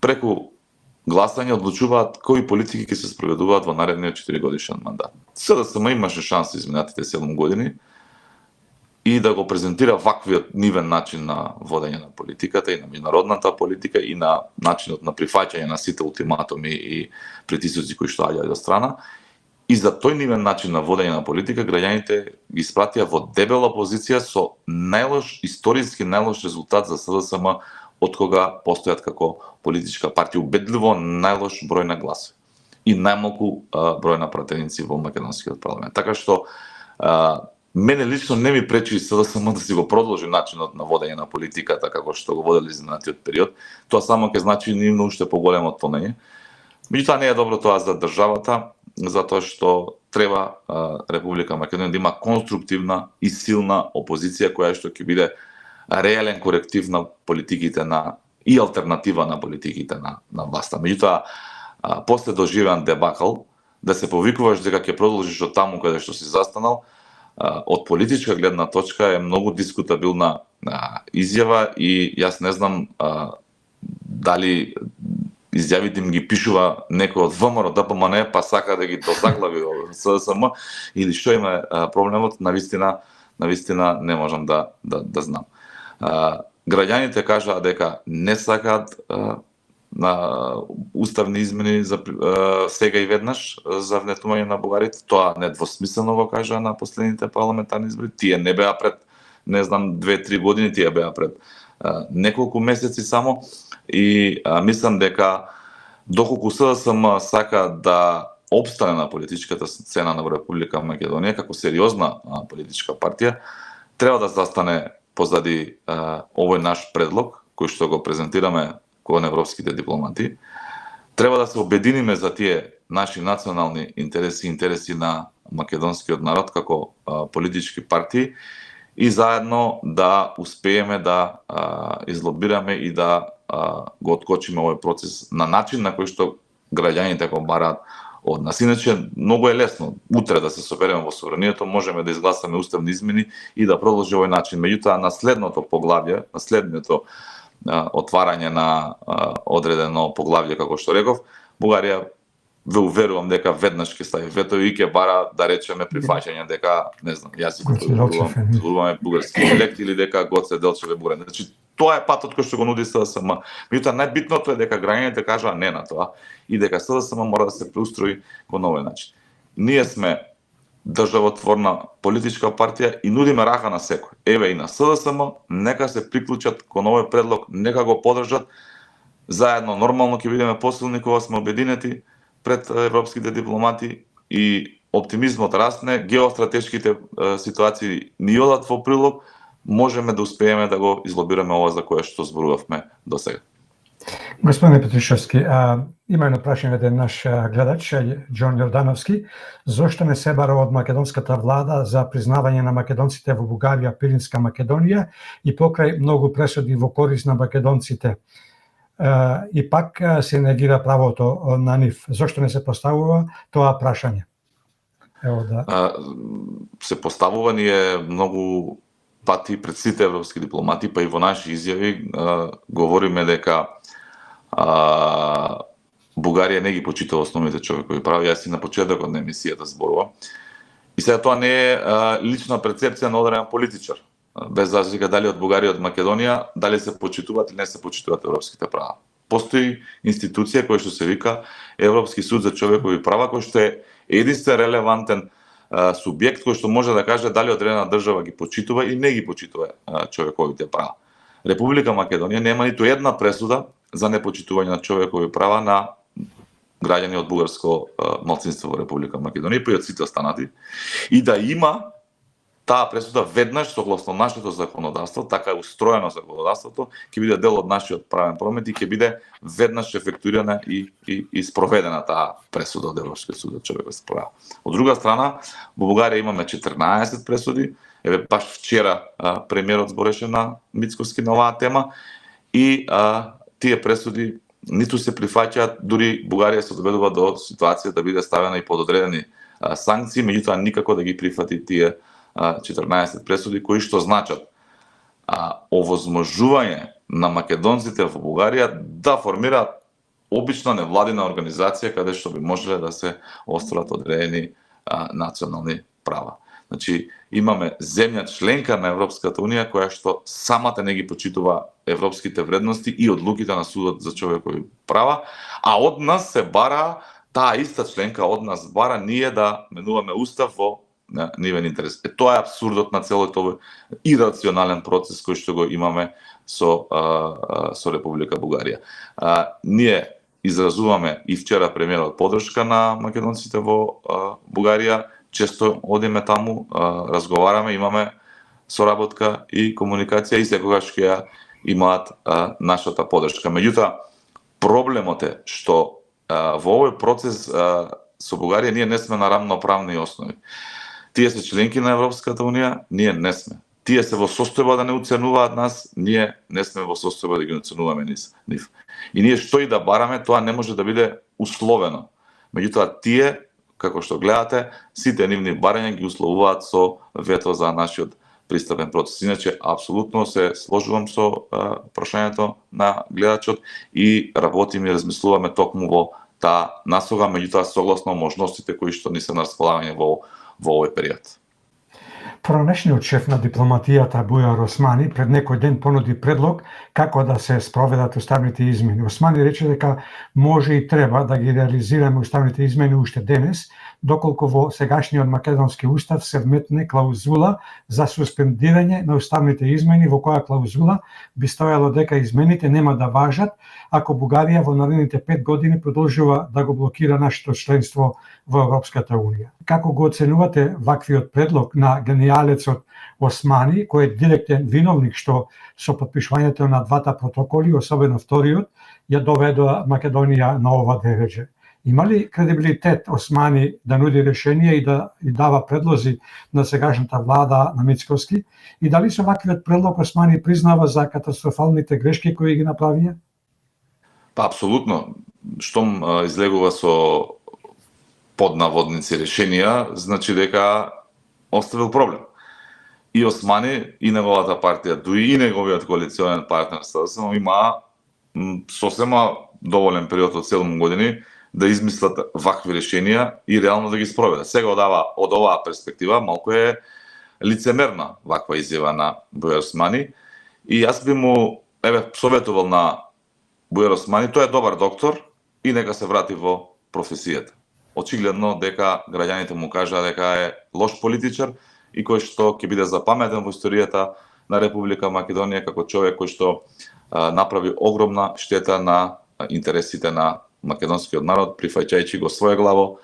преку гласање одлучуваат кои политики ќе се спроведуваат во наредниот 4-годишен мандат. СДСМ имаше шанса изминатите 7 години и да го презентира ваквиот нивен начин на водење на политиката и на меѓународната политика и на начинот на прифаќање на сите ултиматуми и притисоци кои што доаѓаат од страна. И за тој нивен начин на водење на политика граѓаните ги испратија во дебела позиција со историски најлош резултат за СДСМ од кога постојат како политичка партија, убедливо најлош број на гласови и најмалку број на пратеници во македонскиот парламент. Така што мене лично не ми пречи СДСМ да си го продолжи начинот на водење на политиката како што го водели изминатиот период. Тоа само ќе значи нивно уште поголемо отклонење. Меѓутоа не е добро тоа за државата, затоа што треба Република Македонија да има конструктивна и силна опозиција која што ќе биде реален коректив на политиките и алтернатива на политиките на власта. Меѓутоа, после доживеан дебакл, да се повикуваш дека ќе продолжиш од таму каде што си застанал, од политичка гледна точка е многу дискутабилна изјава и јас не знам дали изјавите им ги пишува некој од ВМРО, ДПМН, па сака да ги дозаглави од СДСМ или што има проблемот, навистина не можам да знам. Граѓаните кажаа дека не сакаат на уставни измени за сега и веднаш за внетување на бугарите. Тоа недвосмислено го кажа на последните парламентарни избори. Тие не беа пред, не знам, 2-3 години, тие беа пред неколку месеци само. И мислам дека доколку СДСМ сака да обстане на политичката сцена на Република Македонија како сериозна политичка партија, треба да застане позади овој наш предлог кој што го презентираме кон европските дипломати. Треба да се обединиме за тие наши национални интереси, интереси на македонскиот народ како политички партии и заедно да успееме да излобираме и да го откочиме овој процес на начин на кој што граѓаните го бараат од нас. Иначе многу е лесно утре да се собереме во собранието, можеме да изгласаме уставни измени и да продолжи овој начин. Меѓутоа на следното поглавје, на следното отварање на одредено поглавје, како што реков, Бугарија ве уверувам дека веднаш ќе стави вето и ќе бара да речеме прифаќање дека, не знам, јазикот зборуваме бугарски диалект или дека Гоце Делчев е бурен. Значи тоа е патот кој што го нуди СДСМ. Меѓутоа најбитното е дека граѓаните кажаа не на тоа и дека СДСМ мора да се преустрои по нови начин. Ние сме државотворна политичка партија и нудиме рака на секој. Еве и на СДСМ, нека се приклучат кон овој предлог, нека го поддржат. Заедно нормално ќе бидеме посилни кога сме обединети пред европските дипломати и оптимизмот расне, геостратешките ситуации ни одат во прилог, можеме да успееме да го излобираме ова за кое што зборувавме до сега. Господине Петришевски, има едно прашање од наш гледач, Џон Јордановски, зошто не се бара од македонската влада за признавање на македонците во Бугарија, Пиринска Македонија и покрај многу пресуди во корист на македонците? И пак се негира правото на нив. Зошто не се поставува тоа прашање? Ево да. Се поставува ние многу пати пред сите европски дипломати, па и во наши изјави говориме дека Бугарија не ги почитува основните човекови права. Јас и на почетокот на емисијата зборувам. И сега тоа не е лична перцепција на одреден политичар. Без разлика дали од Бугарија, од Македонија, дали се почитуваат или не се почитуваат европските права. Постои институција која што се вика Европски суд за човекови права, кој што е единствен релевантен субјект кој што може да каже дали одредена држава ги почитува или не ги почитува човековите права. Република Македонија нема ниту една пресуда за непочитување на човекови права на граѓани од бугарско малцинство во Република Македонија, па и од сите останати, и да има таа пресуда веднаш согласно нашето законодавство, така е устроено законодавството, ќе биде дел од нашиот правен промет и ќе биде веднаш ефектуирана и спроведена таа пресуда од Европскиот суд за човекови права. Од друга страна, во Бугарија имаме 14 пресуди. Еве баш вчера премиерот збореше на Мицкоски на оваа тема и тие пресуди ниту се прифаќаат, дури Бугарија се доведува до ситуација да биде ставена и под одредени санкции, меѓутоа никако да ги прифати тие 14 пресуди кои што значат овозможување на македонците во Бугарија да формираат обична невладина организација каде што би можеле да се остварат одредени национални права. Значи, имаме земја членка на Европската Унија која што самата не ги почитува европските вредности и одлуките на Судот за човекови права, а од нас се бара, таа иста членка од нас бара ние да менуваме устав во нивен интерес. Тоа е апсурдот на целиот овој ирационален процес кој што го имаме со Република Бугарија. Ние изразуваме и вчера премиерот поддршка на македонците во Бугарија, често одиме таму, разговараме, имаме соработка и комуникација и секогаш ќе ја имаат нашата поддршка. Меѓутоа, проблемот е што во овој процес со Бугарија ние не сме на рамноправни основи. Тие се членки на Европската Унија, ние не сме. Тие се во состојба да не оценуваат нас, ние не сме во состојба да ги оценуваме нив. И ние што и да бараме, тоа не може да биде условено. Меѓутоа, тие, како што гледате, сите нивни барања ги условуваат со вето за нашиот пристапен процес. Иначе, апсолутно се сложувам со прашањето на гледачот и работиме и размислуваме токму во таа насога, меѓутоа согласно можностите кои што ни се на располагање во овој период. Пронешниот шеф на дипломатијата Бујар Османи пред некој ден понуди предлог како да се спроведат уставните измени. Османи рече дека може и треба да ги реализираме уставните измени уште денес, доколку во сегашниот македонски устав се вметне клаузула за суспендирање на уставните измени, во која клаузула би стоело дека измените нема да важат ако Бугарија во наредните 5 години продолжува да го блокира нашето членство во Европската Унија. Како го оценувате ваквиот предлог на гениалецот Османи, кој е директен виновник што со потпишувањето на двата протоколи, особено вториот, ја доведоа Македонија на ова дереже? Има ли кредибилитет Османи да нуди решение и да дава предлози на сегашната влада на Мицковски? И дали со ваквиот предлог Османи признава за катастрофалните грешки кои ги направија? Па апсолутно. Штом излегува со поднаводници решенија, значи дека оставил проблем. И Османи, и неговата партија, дуи и неговиот коалиционен партнер СДСМ има сосема доволен период од 7 години да измислат вакви решенија и реално да ги спроведат. Сега од оваа перспектива малку е лицемерна ваква изјава на Бујар Османи и јас би му советувал на Бујар Османи, тој е добар доктор и нека се врати во професијата. Очигледно дека граѓаните му кажаа дека е лош политичар и кој што ќе биде запаметен во историјата на Република Македонија како човек кој што направи огромна штета на интересите на македонскиот народ, прифаќајќи го своеглаво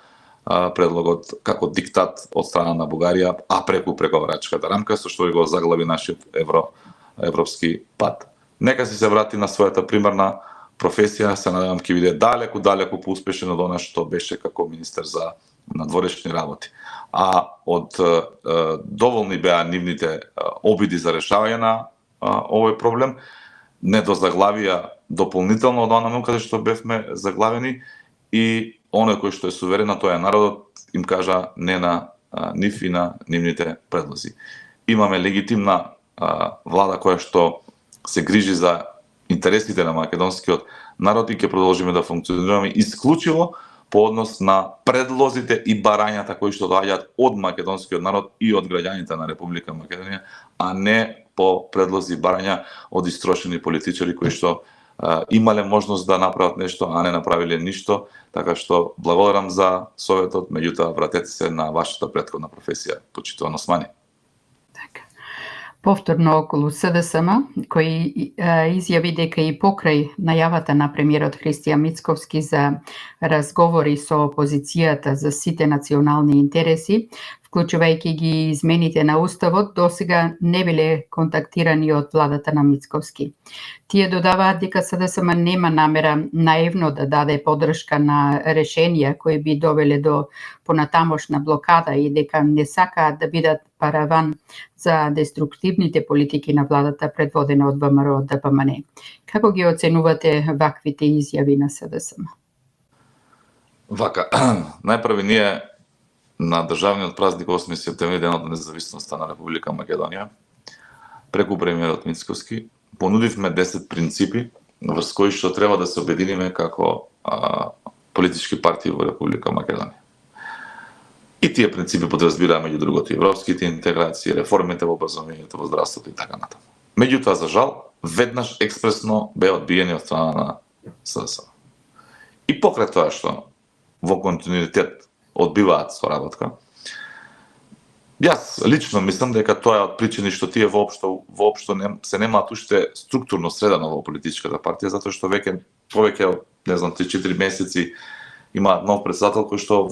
предлогот како диктат од страна на Бугарија, а преку преговарачката рамка, со што го заглави нашиот европски пат. Нека се врати на својата примарна професија, се надевам ќе биде далеку поуспешен од она што беше како министер за надворешни работи. А од доволни беа нивните обиди за решавање на овој проблем, не дозаглавија дополнително од онаму каде што бевме заглавени и оној кој што е суверен, тоа е народот, им кажа не на нив и на нивните предлози. Имаме легитимна влада која што се грижи за интересите на македонскиот народ и ќе продолжиме да функционираме исклучиво по однос на предлозите и барањата кои што доаѓаат од македонскиот народ и од граѓаните на Република Македонија, а не по предлози и барања од истрошени политичари кои што имале можност да направат нешто, а не направиле ништо, така што благодарам за советот, меѓутоа вратете се на вашата претходна професија, почитуван Османи. Повторно околу СДСМ, кој изјави дека и покрај најавата на премиерот Христијан Мицковски за разговори со опозицијата за сите национални интереси, вклучувајќи ги измените на Уставот, досега не биле контактирани од владата на Мицковски. Тие додаваат дека СДСМ нема намера наивно да даде поддршка на решенија кои би довеле до понатамошна блокада и дека не сакаат да бидат параван за деструктивните политики на владата предводена од ВМРО ДПМН. Како ги оценувате ваквите изјави на СДСМ? Вака, најпрви ние на државниот празник 8 септември, денот на независноста на Република Македонија, преку премиерот Мицковски, понудивме 10 принципи врз кои што треба да се обединиме како политички партии во Република Македонија. И тие принципи подразбираа меѓу другото европските интеграции, реформите во образованието, во здравството и така натаму. Меѓутоа, за жал, веднаш експресно беа одбиени од страна на СДСМ. И покрај тоа што во континуитет одбиваат соработка, јас лично мислам дека тоа е од причини што тие воопшто се немаат уште структурно средано во политичката партија, затоа што повеќе од 3-4 месеци имаат нов председател кој што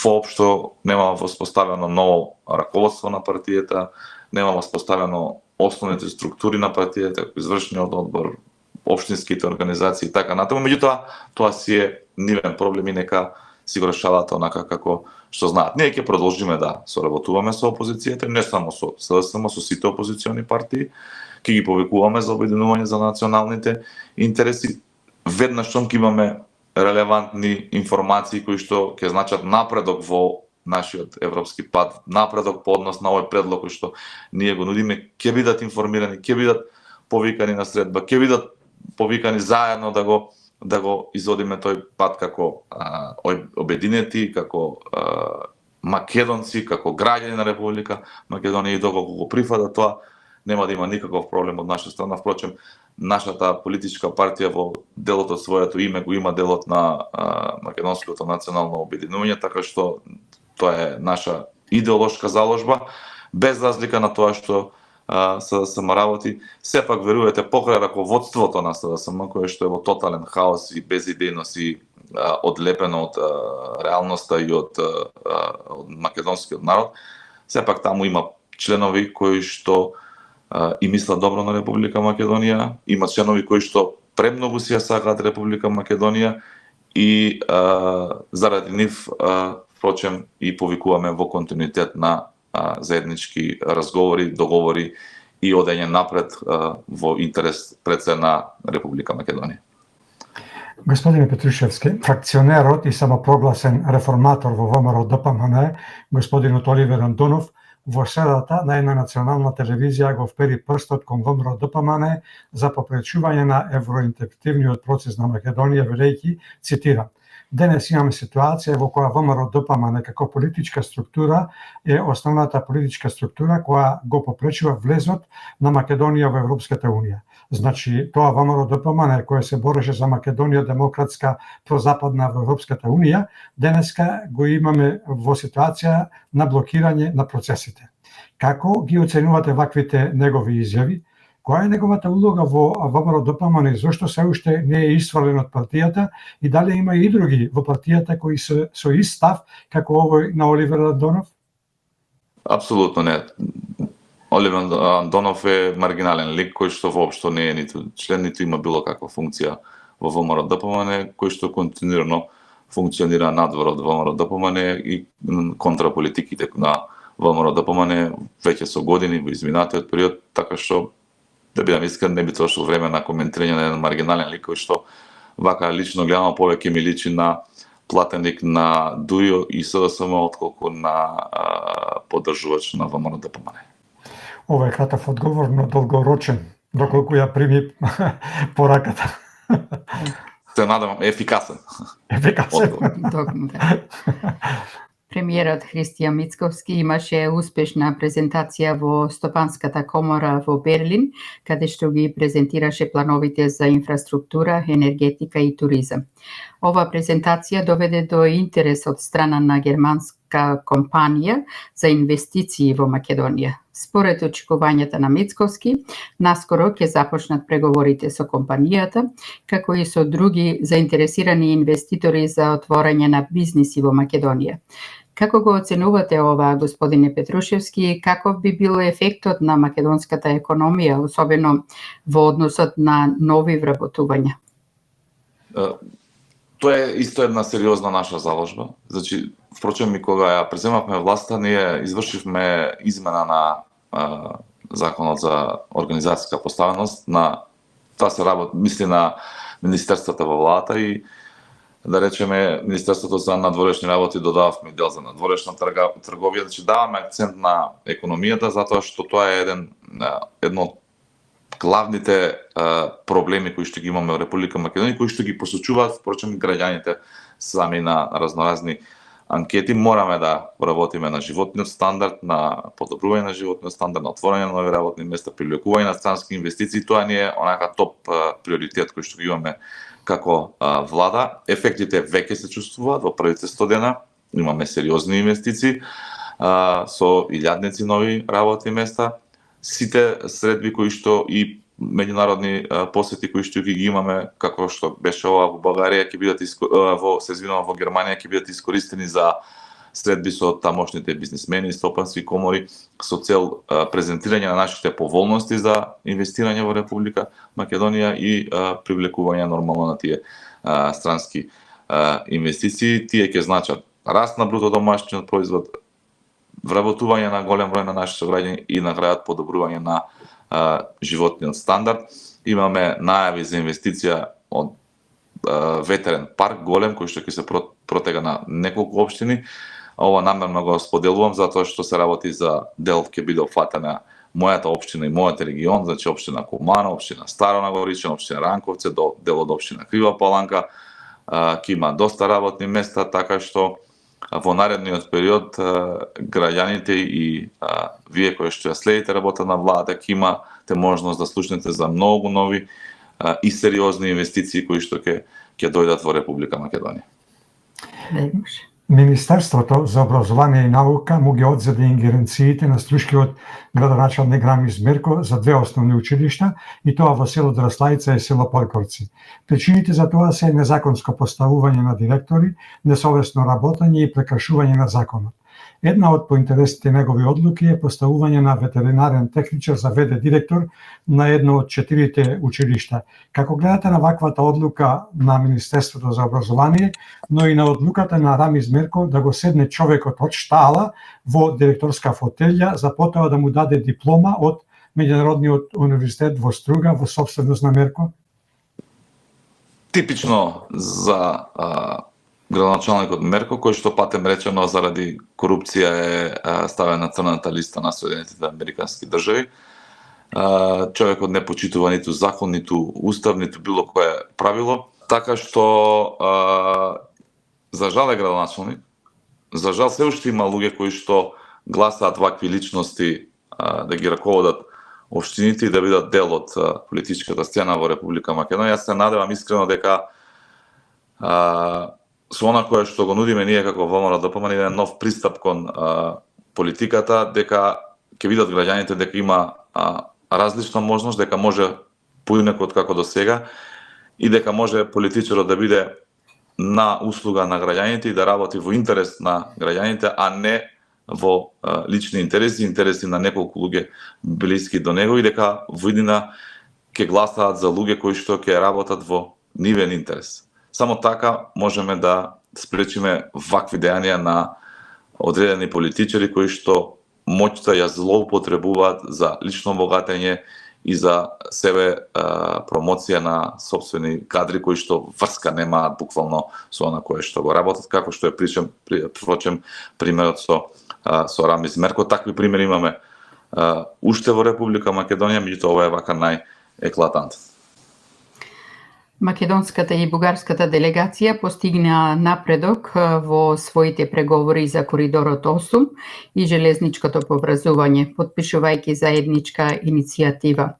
воопшто нема воспоставено ново раководство на партијата, нема воспоставено основните структури на партијата, извршниот одбор, општинските организации и така натаму. Меѓутоа, тоа си е нивен проблем и нека си го решаваат онака како што знаат. Ние ќе продолжиме да соработуваме со опозицијата, не само со СДСМ, со сите опозициони партии, ќе ги повикуваме за обединување за националните интереси. Веднаш што ќе имаме релевантни информации кои што ќе значат напредок во нашиот европски пат, напредок по однос на овој предлог кој што ние го нудиме, ќе бидат информирани, ќе бидат повикани на средба, ќе бидат повикани заедно да го изводиме тој пат како обединети, како македонци, како граѓани на Република Македонија, и доколку го прифата тоа, нема да има никаков проблем од наша страна. Впрочем, нашата политичка партија во делот од своето име го има делот на Македонското национално обединување, така што тоа е наша идеолошка заложба, без разлика на тоа што СДСМ работи. Сепак верувате покрај раководството на СДСМ, кое што е во тотален хаос и безидејност и одлепено од реалноста и од македонскиот народ, сепак таму има членови кои што и мислат добро на Република Македонија, има членови кои што премногу си ја сакаат Република Македонија и заради нив, впрочем, и повикуваме во континуитет на заеднички разговори, договори и одење напред во интерес пред се на Република Македонија. Господине Петрушевски, фракционерот и самопрогласен реформатор во ВМРО ДПМН, господинот Оливер Андонов, во средата на една национална телевизија го впери прстот кон ВМРО ДПМН за попречување на евроинтегративниот процес на Македонија, велејќи, цитирам: "Денес имаме ситуација во која ВМРО ДПМН како политичка структура е основната политичка структура која го попречува влезот на Македонија во Европската Унија. Значи, тоа ВМРО ДПМН кој се бореше за Македонија демократска прозападна во Европската Унија, денеска го имаме во ситуација на блокирање на процесите." Како ги оценувате ваквите негови изјави? Која е неговата улога во ВМРО ДПМН и зошто се уште не е исфрлен од партијата, и дали има и други во партијата кои се со ист став како овој на Оливер Андонов? Апсолутно не. Оливер Андонов е маргинален лик кој што воопшто не е ниту член, ниту има било каква функција во ВМРО ДПМН, кој што континуирано функционира надвор од ВМРО ДПМН и контраполитиките на ВМРО ДПМН веќе со години во изминатиот период, така што да бидам искрен, не би трошил време на коментирање на еден маргинален лик кој што вака лично гледано повеќе ми личи на платеник на ДУИО и СДСМ отколку на поддржувач на ВМРО ДПМН. Ова е кратав одговор, но долгорочен, доколку ја прими пораката. Се надевам ефикасен. Ефикасен. Премиерот Христијан Мицковски имаше успешна презентација во Стопанската комора во Берлин, каде што ги презентираше плановите за инфраструктура, енергетика и туризам. Ова презентација доведе до интерес од страна на германска компанија за инвестиции во Македонија. Според очекувањата на Мицковски, наскоро ќе започнат преговорите со компанијата, како и со други заинтересирани инвеститори за отворање на бизниси во Македонија. Како го оценувате ова, господине Петрушевски, каков би бил ефектот на македонската економија, особено во односот на нови вработувања? Тоа е исто една сериозна наша заложба. Значи, впрочем, и кога ја преземавме власта, ние извршивме измена на законот за организацијска поставеност, на тоа се работи, мисли на министерствата во владата, и да речеме Министерството за надворешни работи додававме дел за надворешна трговија, значи даваме акцент на економијата затоа што тоа е едно од главните проблеми кои што ги имаме во Република Македонија, кои што ги посочуваат впрочем граѓаните сами на разноразни анкети. Мораме да поработиме на животниот стандард, на подобрување на животниот стандард, на отворање на нови работни места, привлекување на странски инвестиции. Тоа ни е онака топ приоритет кој што ги имаме како влада. Ефектите веќе се чувствуваат во првите 100 дена. Имаме сериозни инвестиции со илјадници нови работни места. Сите средби кои што и меѓународни посети кои што ги имаме, како што беше ова во Бугарија, ќе бидат во Германија ќе бидат искористени за средби со тамошните бизнисмени и стопански комори со цел презентирање на нашите поволности за инвестирање во Република Македонија и привлекување нормално на тие странски инвестиции. Тие ќе значат раст на бруто домашниот производ, вработување на голем број на нашите граѓани и на крајот подобрување на животниот стандард. Имаме најави за инвестиција од ветерен парк голем кој што ќе се протега на неколку општини. Ова намерно го споделувам затоа што се работи за дел ќе биде опфатена мојата општина и мојот регион, значи општина Кумано, општина Старо Нагориче, општина Ранковце, дел од општина Крива Паланка, ќе има доста работни места, така што во наредниот период граѓаните и вие кои што ја следите работа на владата ќе имате можност да слушнете за многу нови и сериозни инвестиции кои што ќе дојдат во Република Македонија. Министерството за образование и наука му ги одзеде ингеренциите на струшкиот градоначалник Рамис Мерко за две основни училишта, и тоа во село Драслајца и село Подгорци. Причините за тоа се незаконско поставување на директори, несовесно работење и прекршување на законот. Една од поинтересните негови одлуки е поставување на ветеринарен техничар за ВД директор на едно од 4 училишта. Како гледате на ваквата одлука на Министерството за образование, но и на одлуката на Рамис Мерко да го седне човекот од штала во директорска фотелја за потоа да му даде диплома од Меѓународниот универзитет во Струга во собственост на Мерко? Типично за градоначалникот Мерко, кој што патем речено заради корупција е ставен на црната листа на Соединетите американски држави. Човекот не почитува ниту закон, ниту устав, ниту било кое правило, така што за жал е градоначалник. За жал се уште има луѓе кои што гласаат вакви личности да ги раководат општините и да бидат дел од политичката сцена во Република Македонија. Јас се надевам искрено дека со она кое што го нудиме ние како ВМРО ДПМН, еден нов пристап кон политиката, дека ќе видат граѓаните дека има различна можност, дека може поинакот како до сега и дека може политичарот да биде на услуга на граѓаните и да работи во интерес на граѓаните, а не во лични интереси на неколку луѓе блиски до него, и дека во иднина ќе гласаат за луѓе кои што ќе работат во нивен интерес. Само така можеме да спречиме вакви дејанија на одредени политичари кои што моќта ја злоупотребуваат за лично богатење и за себе промоција на собствени кадри кои што врска немаат буквално со она кое што го работат, како што е прочем примерот со Рамис Мерко. Такви примери имаме уште во Република Македонија, меѓутоа ова е вака најеклатантен. Македонската и бугарската делегација постигна напредок во своите преговори за коридорот 8 и железничкото поврзување, потпишувајќи заедничка иницијатива.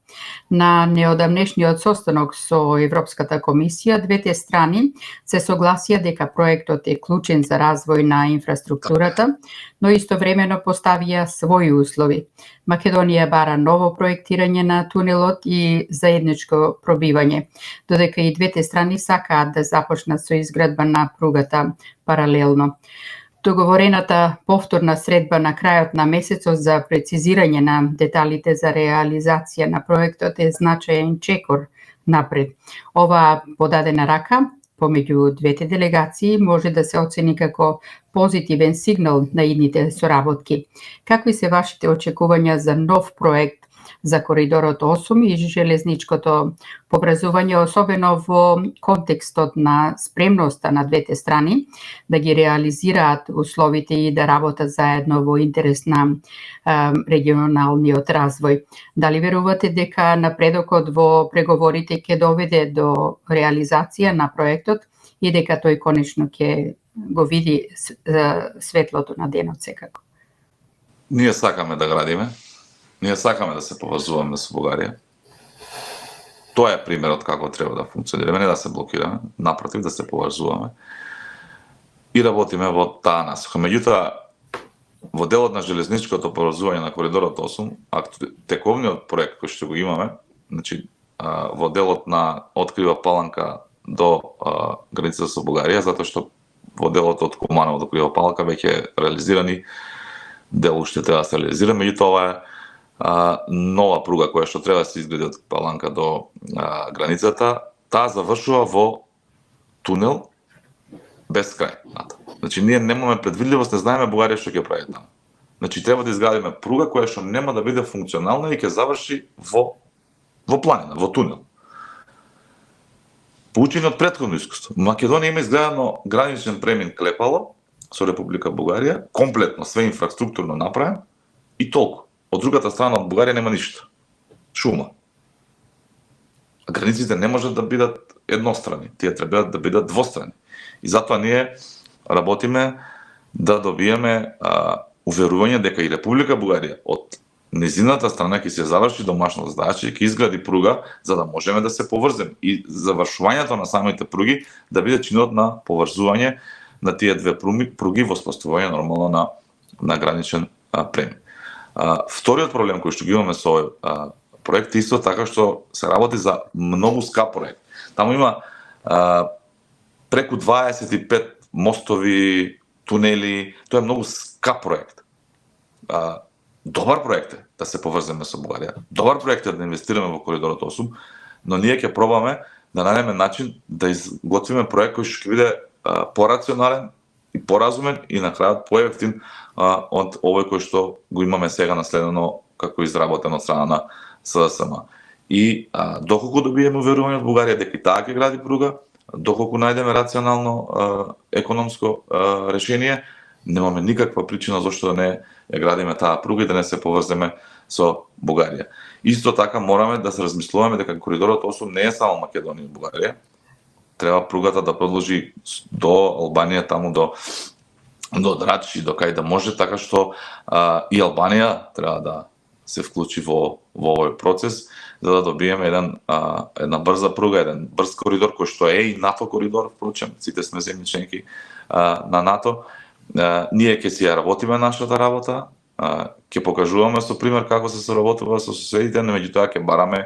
На неодамнешниот состанок со Европската комисија, двете страни се согласија дека проектот е клучен за развој на инфраструктурата, но истовремено поставија своји услови. Македонија бара ново проектирање на тунелот и заедничко пробивање, додека и двете страни сакаат да започнат со изградба на пругата паралелно. Договорената повторна средба на крајот на месецот за прецизирање на деталите за реализација на проектот е значаен чекор напред. Оваа подадена рака помеѓу двете делегации може да се оцени како позитивен сигнал на идните соработки. Какви се вашите очекувања за нов проект за коридорот 8 и железничкото поврзување, особено во контекстот на спремноста на двете страни да ги реализираат условите и да работат заедно во интерес на регионалниот развој? Дали верувате дека напредокот во преговорите ќе доведе до реализација на проектот и дека тој конечно ќе го види светлото на денот секако? Ние сакаме да градиме. Ние сакаме да се поврзуваме со Бугарија. Тоа е примерот како треба да функционираме, не да се блокираме, напротив, да се поврзуваме и работиме во таа насока. Меѓутоа, во делот на железничкото поврзување на коридорот 8, тековниот проект кој што го имаме, значи во делот на од Крива Паланка до границата со Бугарија, затоа што во делот од Куманово до Крива Паланка веќе реализирани, дел уште треба да се реализира, меѓутоа ова е нова пруга која што треба да се изгради од Паланка до границата, таа завршува во тунел без крај. Значи ние немаме предвидливост, не знаеме Бугарија што ќе прави таму. Значи треба да изградиме пруга која што нема да биде функционална и ќе заврши во планина, во тунел. Поучени од претходно искуство, Македонија има изградено граничен премин Клепало со Република Бугарија, комплетно све инфраструктурно направен и толку. Од другата страна од Бугарија нема ништо. Шума. А границите не можат да бидат еднострани, тие треба да бидат двострани. И затоа ние работиме да добиеме уверување дека и Република Бугарија од незината страна ќе се заврши домашно задача и ќе изгради пруга за да можеме да се поврземе и завршувањето на самите пруги да биде чинот на поврзување на тие две пруги во споставување нормално на граничен премин. Вториот проблем кој што ги имаме со овој проект е исто така што се работи за многу скап проект. Таму има преку 25 мостови, тунели, тоа е многу скап проект. Добар проект е да се поврземе со Бугарија. Добар проект е да инвестираме во коридорот 8, но ние ќе пробаме да најдеме начин да изготвиме проект кој што ќе биде порационален и поразумен и на крајот поевтин од овој кој што го имаме сега наследено како изработен од страна на СДСМ. И доколку добиеме уверување од Бугарија дека и таа ќе гради пруга, доколку најдеме рационално економско решение, немаме никаква причина зашто да не ја градиме таа пруга и да не се поврземе со Бугарија. Исто така мораме да се размислуваме дека коридорот 8 не е само Македонија и Бугарија. Треба пругата да продолжи до Албанија, таму до Драч и до кај да може, така што и Албанија треба да се вклучи во овој процес за да добиеме една брза пруга, еден брз коридор кој што е и НАТО коридор, впрочем, сите сме земји членки на НАТО. Ние ќе си ја работиме нашата работа, ќе покажуваме со пример како се соработува со соседите, но меѓутоа ќе бараме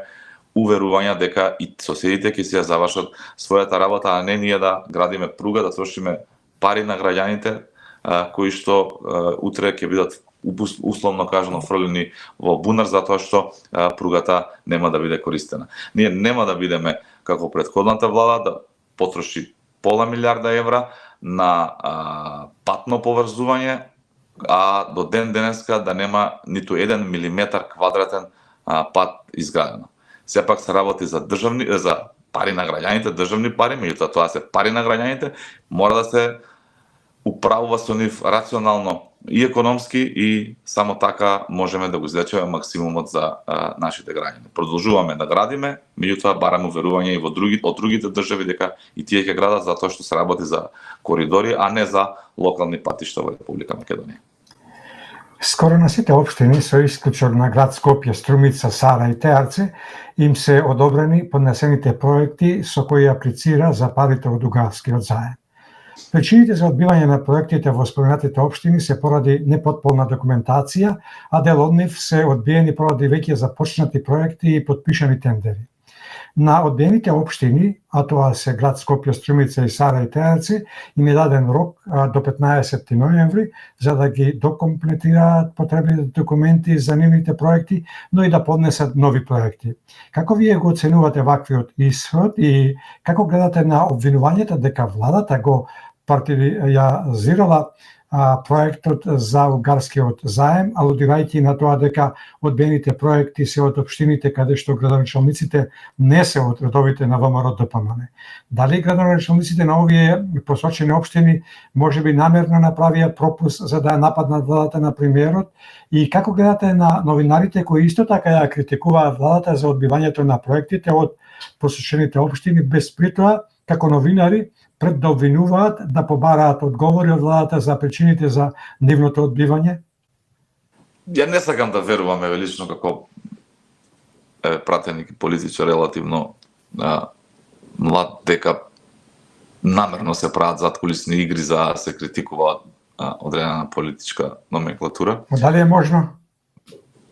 уверувања дека и соседите ќе си ја завршат својата работа, а не ние да градиме пруга, да трошиме пари на граѓаните кои што утре ќе бидат условно кажано фрлени во бунар затоа што пругата нема да биде користена. Ние нема да бидеме како претходната влада да потроши пола милиарда евра на патно поврзување, а до ден денеска да нема ниту 1 милиметар квадратен пат изградено. Сепак се работи за пари на граѓаните, државни пари, меѓутоа тоа се пари на граѓаните, мора да се управува со нив рационално и економски и само така можеме да го излечеме максимумот за нашите граѓани. Продолжуваме да градиме, меѓутоа бараме уверување и од другите држави дека и тие ќе градат затоа што се работи за коридори, а не за локални патишта во Република Македонија. Скоро на сите општини, со исклучок на град Скопје, Струмица, Сара и Теарци, им се одобрени поднесените проекти со кои аплицира за парите од угарскиот заем. Причините за одбивање на проектите во споменатите општини се поради непотполна документација, а дел од нив се одбиени поради веќе започнати проекти и подпишани тендери. На одбиените општини, а тоа се град Скопје, Струмица и Сара и Теарци, им е даден рок до 15 ноември за да ги докомплетираат потребните документи за нивните проекти, но и да поднесат нови проекти. Како вие го оценувате ваквиот исход и како гледате на обвинувањето дека владата го партизирала проектот за угарскиот заем, алудирајќи на тоа дека одбените проекти се од општините каде што градоначалниците не се од редовите на ВМРО ДПМН? Дали градоначалниците на овие посочени општини можеби намерно направија пропуск за да ја нападнат владата на премиерот? И како гледате на новинарите кои исто така ја критикуваат владата за одбивањето на проектите од посочените општини, без притоа како новинари пред да обвинуваат да побараат одговори од владата за причините за нивното одбивање? Ја не сакам да верувам лично како пратеник и политичар релативно млад дека намерно се прават заткулисни игри за да се критикува одредена политичка номенклатура. Дали е можно?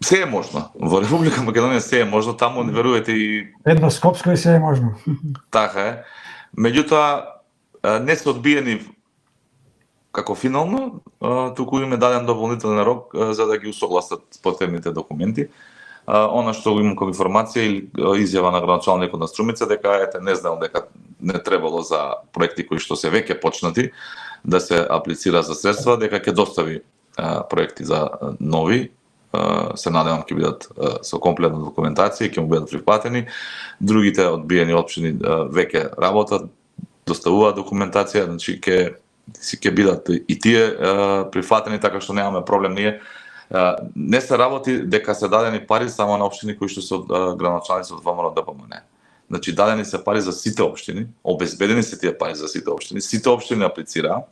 Се е можно. Во Република Македонија се е можно, таму не верувате и Едно Скопско и се е можно. Така е. Меѓутоа не се одбиени како финално, туку им е даден дополнителен рок за да ги усогласат потребните документи. Она што имам како информација или изјава на градоначалникот на Струмица дека не знал дека не требало за проекти кои што се веќе почнати да се аплицира за средства, дека ќе достави проекти за нови. Се надевам ќе бидат со комплетна документација и ќе му бидат прифатени. Другите одбиени општини веќе работат, доставуваат документација, значи ќе бидат и тие прифатени, така што немаме проблем ние. Не се работи дека се дадени пари само на општини кои што се од градоначалници од ВМРО ДПМН. Значи дадени се пари за сите општини, обезбедени се тие пари за сите општини. Сите општини аплицираа,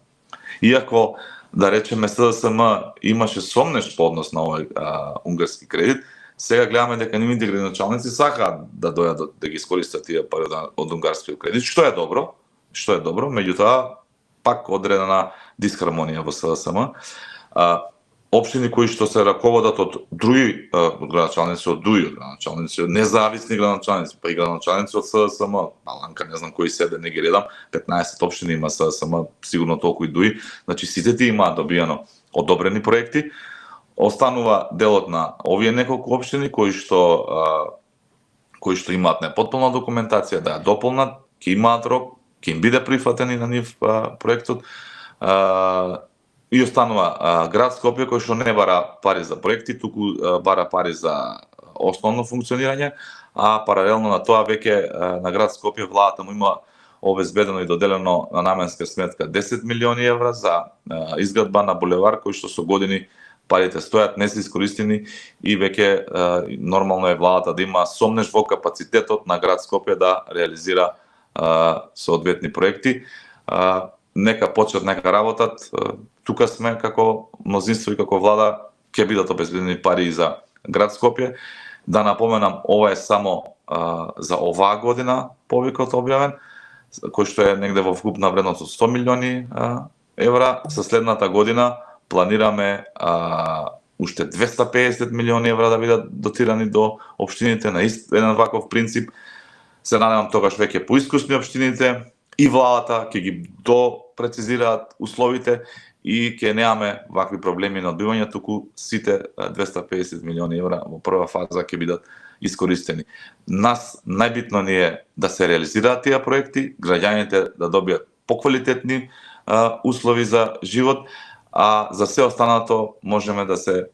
иако да речеме СДСМ имаше сомнеш по однос на овој унгарски кредит, сега гледаме дека нивните градоначалници сакаат да дојдат да ги искористат тие пари од унгарскиот кредит, што е добро, меѓутоа пак одредена дисхармонија во СДСМ. Општини кои што се раководат од други градоначалници, од ДУИ, градоначалници, независни градоначалници, па и градоначалници од СДСМ, Баланка, не знам кои седе, не ги редам, 15 општини има СДСМ, сигурно толку и ДУИ, значи сите тие имаат добиено одобрени проекти. Останува делот на овие неколку општини кои што имаат непотполна документација да ја дополнат, ќе имаат рок, ќе им биде прифатен и на нив проектот. И останува град Скопје кој што не бара пари за проекти, туку бара пари за основно функционирање, а паралелно на тоа веќе на град Скопје владата му има обезбедено и доделено на наменска сметка 10 милиони евра за изградба на булевар кој што со години парите стојат, не се искористени и веќе нормално е владата да има сомнеш во капацитетот на град Скопје да реализира соодветни проекти. Нека почнат, нека работат. Тука сме како мнозинство и како влада, ќе бидат обезбедени пари за град Скопје. Да напоменам, ова е само за оваа година повикот објавен, кој што е негде во вкупна вредност од 100 милиони евра. Со следната година планираме уште 250 милиони евра да бидат дотирани до општините на еден ваков принцип. Се надевам тогаш веќе поискусни општините и владата ќе ги допрецизираат условите и ќе немаме вакви проблеми на одбивање, туку сите 250 милиони евра во прва фаза ќе бидат искористени. Нас најбитно ни е да се реализираат тие проекти, граѓаните да добијат поквалитетни услови за живот, а за се останато можеме да се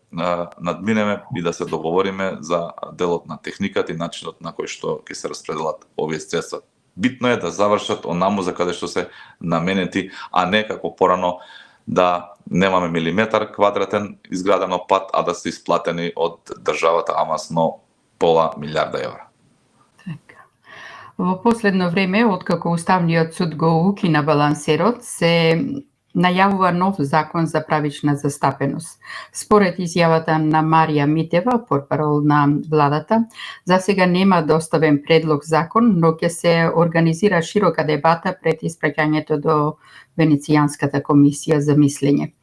надминеме и да се договориме за делот на техниката и начинот на кој што ќе се распределат овие средства. Битно е да завршат онаму за каде што се наменети, а не како порано да немаме милиметар квадратен изградено пат, а да се исплатени од државата амасно пола милиарда евра. Во последно време, откако Уставниот суд го укина балансерот, се најавува нов закон за правична застапеност. Според изјавата на Марија Митева, портпарол на владата, за сега нема доставен предлог закон, но ќе се организира широка дебата пред испраќањето до Венецијанската комисија за мислење.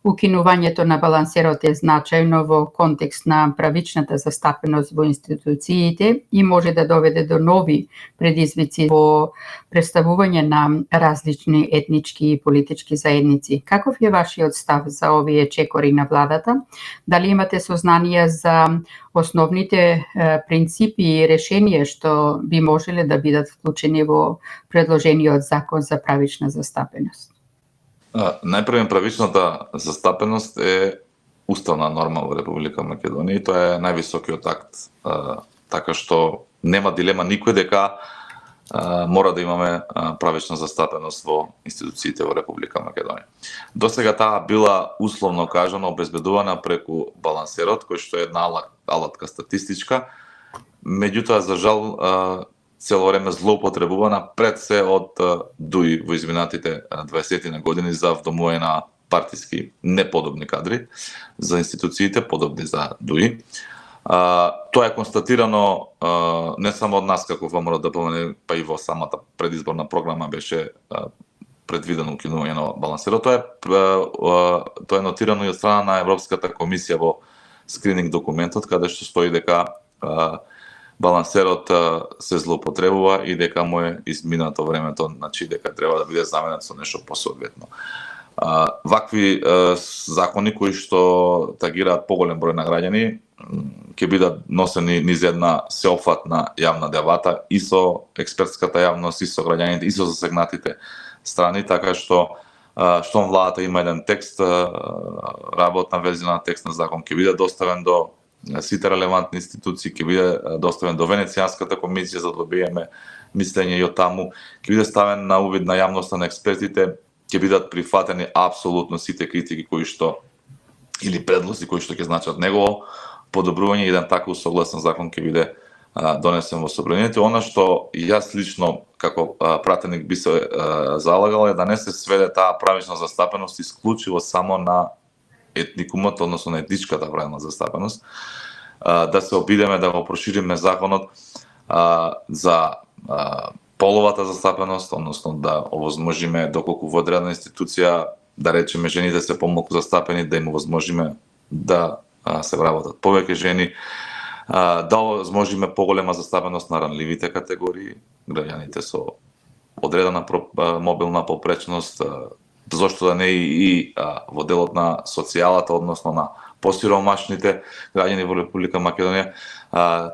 Укинувањето на балансерот е значајно во контекст на правичната застапеност во институциите и може да доведе до нови предизвици во представување на различни етнички и политички заедници. Каков е вашиот став за овие чекори на владата? Дали имате сознание за основните принципи и решенија што би можеле да бидат вклучени во предложениот закон за правична застапеност? Најпрвен, правичната застапеност е уставна норма во Република Македонија и тоа е највисокиот акт, така што нема дилема никој дека мора да имаме правична застапеност во институциите во Република Македонија. Досега таа била условно кажано обезбедувана преку балансерот, кој што е една алатка статистичка, меѓутоа за жал цело време злоупотребувана пред се од ДУИ во изминатите 20 години за вдомување на партиски неподобни кадри за институциите подобни за ДУИ. Тоа е констатирано не само од нас како ВМРО-ДПМН, па и во самата предизборна програма беше предвидено укинување на балансерот. Тоа е нотирано и од страна на Европската комисија во скрининг документот, каде што стои дека балансерот се злоупотребува и дека му е изминато времето, значи дека треба да биде заменет со нешто посоодветно. Вакви закони кои што тагираат поголем број на граѓани ќе бидат носени низ една сеопфатна јавна дебата и со експертската јавност, и со граѓаните, и со засегнатите страни, така што штом владата има еден текст, работна верзија на текст на закон ќе биде доставен до сите релевантни институции, ќе биде доставен до Венецијанската комисија за да добиеме мислење и од таму, ќе биде ставен на увид на јавноста, на експертите, ќе бидат прифатени апсолутно сите критики кои што или предлози кои што ќе значат негово подобрување и еден таков согласен закон ќе биде донесен во собранието. Она што јас лично како пратеник би се залагал е да не се сведе таа правична застапеност исклучиво само на етникумот, односно на етничката правна застапеност, да се обидеме да го прошириме законот за половата застапеност, односно да овозможиме доколку во одредена институција, да речеме, жените се помалку застапени, да им овозможиме да се вработат повеќе жени, да овозможиме поголема застапеност на ранливите категории, граѓаните со одредена мобилна попречност, зошто да не и во делот на социјалата, односно на посиромашните граѓани во Република Македонија,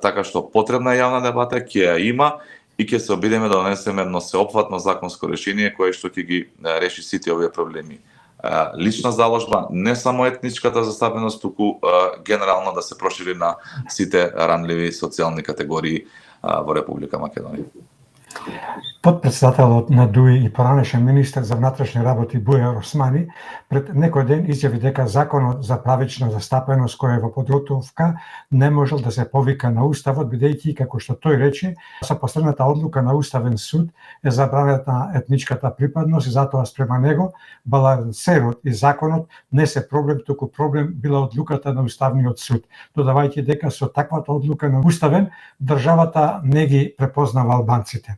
така што потребна јавна дебата ќе ја има и ќе се обидеме да донесеме едно сеопфатно законско решение кое што ќе ги реши сите овие проблеми. Лична заложба, не само етничката застапеност, туку генерално да се прошири на сите ранливи социјални категории во Република Македонија. Подпредседателот на ДУИ и поранешен министер за внатрешни работи Бујар Османи пред некој ден изјави дека законот за правична застапеност кој е во подготовка не можел да се повика на уставот, бидејќи, како што тој рече, со последната одлука на Уставен суд е забранета етничката припадност и затоа спрема него балансерот и законот не се проблем, туку проблем била одлуката на Уставниот суд, додавајќи дека со таквата одлука на Уставен државата не ги препознава албанците.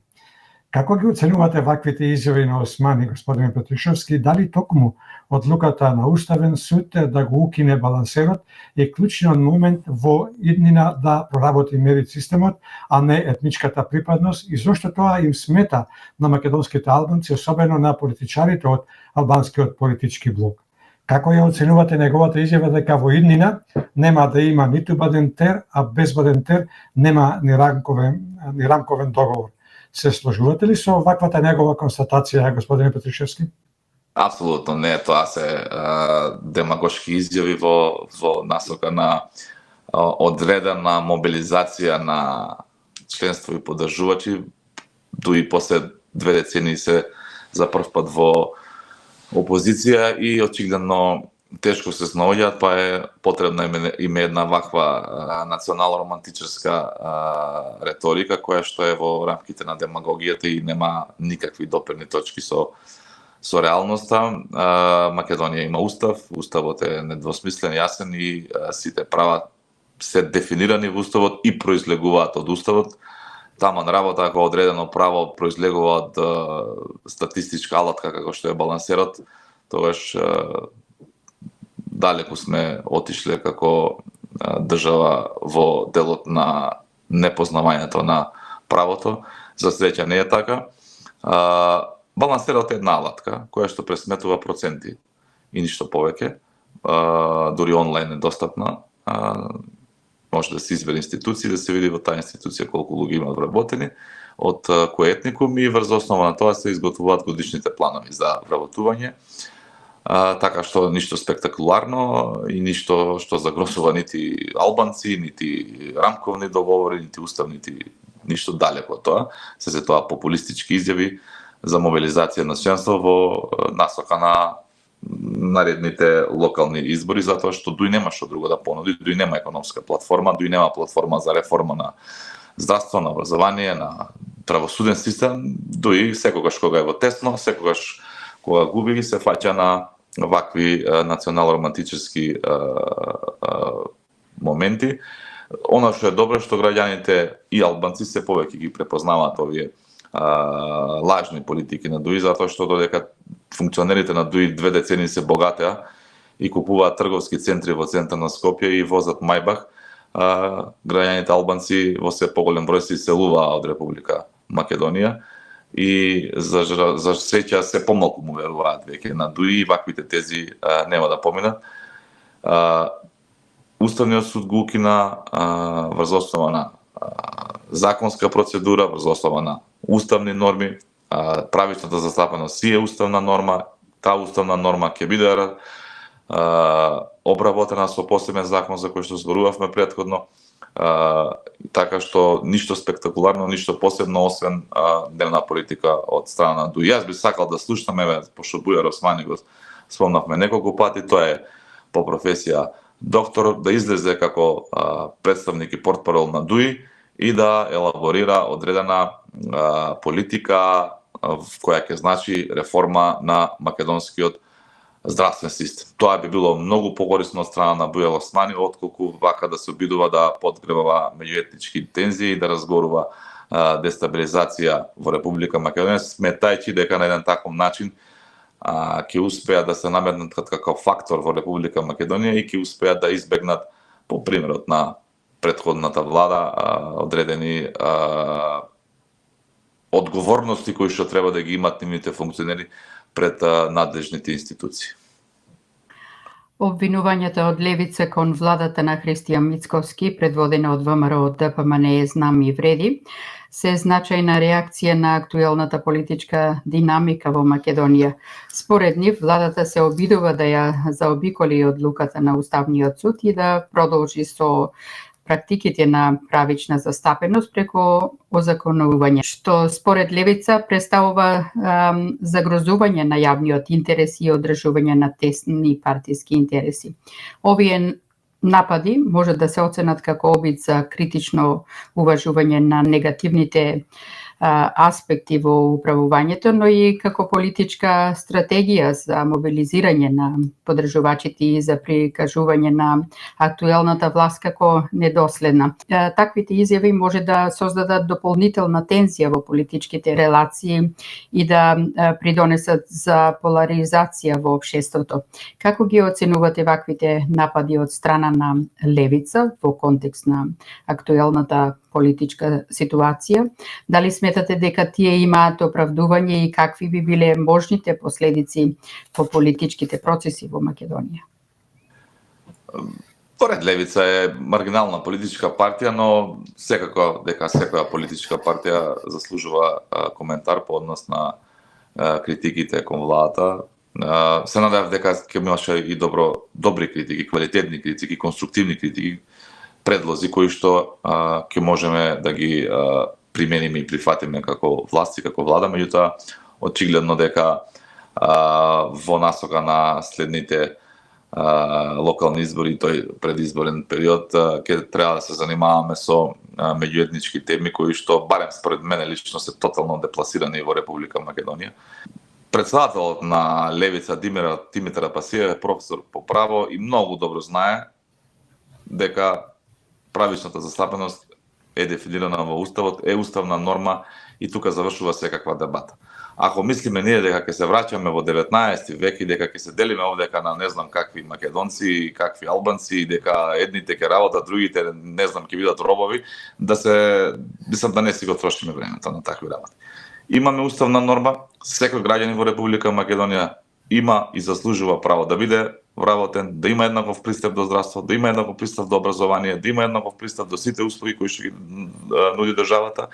Како ги оценувате ваквите изјави на Османи, господин Петришовски, дали токму одлуката на Уставен суд да го укине балансерот е клучниот момент во иднина да проработи мерит системот, а не етничката припадност, и зошто тоа им смета на македонските албанци, особено на политичарите од албанскиот политички блок? Како ја оценувате неговата изјава дека во иднина нема да има ниту Бадентер, а без Бадентер нема ни рамковен договор? Се сложувате ли со ваквата негова констатација, господине Петришевски? Апсолутно не, тоа се демагошки изјави во насока на одредена мобилизација на членство и поддржувачи, дуи после 2 децении се за прв пат во опозиција и очигледно тешко се снаоѓаат, па е потребна име една ваква национално-романтичарска реторика која што е во рамките на демагогијата и нема никакви допирни точки со реалноста. Македонија има устав, уставот е недвосмислен, јасен и сите права се дефинирани во уставот и произлегуваат од уставот. Таман работа ако одредено право произлегува од статистичка алатка како што е балансерот, тогаш далеку сме отишле како држава во делот на непознавањето на правото. За среќа не е така. Балансерот е една алатка која што пресметува проценти и ништо повеќе. Дури онлайн е достапна. Може да се избере институција, да се види во таа институција колку луѓе има вработени, од кој етникум, и врз основа на тоа се изготвуваат годишните планови за вработување. Така што ништо спектакуларно и ништо што загрозува нити албанци, нити рамковни договори, нити устав, нити ништо далеко од тоа. Се тоа популистички изјави за мобилизација на членство во насока на наредните локални избори, затоа што дуј нема што друго да понуди, дуј нема економска платформа, дуј нема платформа за реформа на здравство, на образование, на правосуден систем, дуј секогаш кога е во тесно, секогаш кога губи ги се фаќа на вакви национално-романтичарски моменти. Она што е добро што граѓаните и албанци се повеќе ги препознаваат овие лажни политики на ДУИ, затоа што додека функционерите на ДУИ 2 децении се богатеа и купуваат трговски центри во центар на Скопје и возат Мајбах, граѓаните албанци во се поголем број се иселуваа од Република Македонија и за среќа се помалку му веруваат веќе на ДУИ и ваквите тези нема да поминат. Уставниот суд го укина врз основа на законска процедура, врз основа на уставни норми. Правичната застапеност си е уставна норма, таа уставна норма ќе биде обработена со посебен закон за кој што зборувавме претходно, така што ништо спектакуларно, ништо посебно освен дневна политика од страна на ДУИ. Јас би сакал да слушам, пошто Бујар Османи го спомнавме неколку пати, тоа е по професија доктор, да излезе како представник и портпарол на ДУИ и да елаборира одредена политика која ќе значи реформа на македонскиот здравствен систем. Тоа би било многу покорисно од страна на Бујел Османи, отколку вака да се обидува да подгревава меѓуетнички тензии и да разгорува дестабилизација во Република Македонија, сметајќи дека на еден таков начин ќе успеат да се наметнат како фактор во Република Македонија и ќе успеат да избегнат, по примерот на претходната влада, одредени одговорности кои што треба да ги имат нивните функционери пред надлежните институции. Обвинувањата од левица кон владата на Христијан Мицковски, предводена од ВМРО ДПМНЕ знам и вреди, се значајна реакција на актуелната политичка динамика во Македонија. Според нив, владата се обидува да ја заобиколи одлуката на Уставниот суд и да продолжи со практиките на правична застапеност преку озаконување, што според левица представува загрозување на јавниот интерес и одржување на тесни партиски интереси. Овие напади може да се оценат како обид за критично уважување на негативните аспекти во управувањето, но и како политичка стратегија за мобилизирање на подржувачите и за прикажување на актуелната власт како недоследна. Таквите изјави може да создадат дополнителна тензија во политичките релации и да придонесат за поларизација во општеството. Како ги оценувате ваквите напади од страна на левица во контекст на актуелната политичка ситуација? Дали сметате дека тие имаат оправдување и какви би биле можните последици по политичките процеси во Македонија? Поред левица е маргинална политичка партија, но секако дека секоја политичка партија заслужува коментар по однос на критиките кон владата. Се надев дека ќе имаше и добри критики, квалитетни критики, конструктивни критики, предлози кои што ќе можеме да ги примениме и прифатиме како власт и како влада, меѓутоа очигледно дека во насока на следните локални избори, тој предизборен период, ќе треба да се занимаваме со меѓуетнички теми кои што барем според мене лично се тотално депласирани во Република Македонија. Председателот на левица Димитар Апасиев е професор по право и многу добро знае дека правичната застапеност е дефинирана во Уставот, е уставна норма и тука завршува секаква дебата. Ако мислиме ние дека ќе се враќаме во 19 век и дека ќе се делиме овдека на не знам какви македонци, какви албанци, и дека едните ќе работат, другите не знам ќе бидат робови, мислам да не си го трошиме времето на такви работи. Имаме уставна норма, секој граѓанин во Република Македонија има и заслужува право да биде вработен, да има еднаков пристап до здравство, да има еднаков пристап до образование, да има еднаков пристап до сите услови кои што ги нуди државата,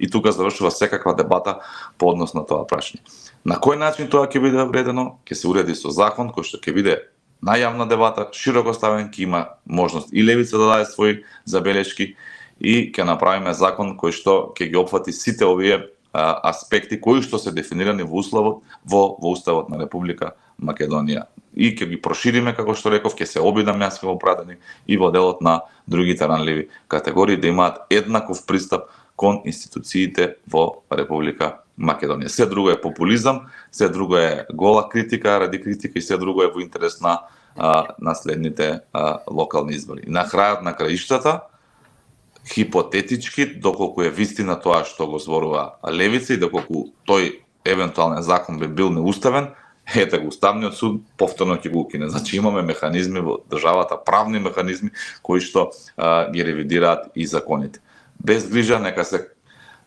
и тука завршува секаква дебата по однос на тоа прашање. На кој начин тоа ќе биде уредено? Ќе се уреди со закон кој што ќе биде на јавна дебата, широко ставен, ќе има можност и левица да даде своји забелешки и ќе направиме закон кој што ќе ги опфати сите овие аспекти кои што се дефинирани во Уставот на Република Македонија. И ќе ги прошириме, како што реков, ќе се обидаме јас како пратени и во делот на другите ранливи категории да имаат еднаков пристап кон институциите во Република Македонија. Се друго е популизам, се друго е гола критика ради критика и се друго е во интерес на следните локални избори. И на крајот на краиштата, хипотетички, доколку е вистина тоа што го зборува левица и доколку тој евентуален закон би бил неуставен, ете го Уставниот суд повторно ќе го укине. Значи имаме механизми во државата, правни механизми кои што ги ревидираат и законите. Без грижа нека се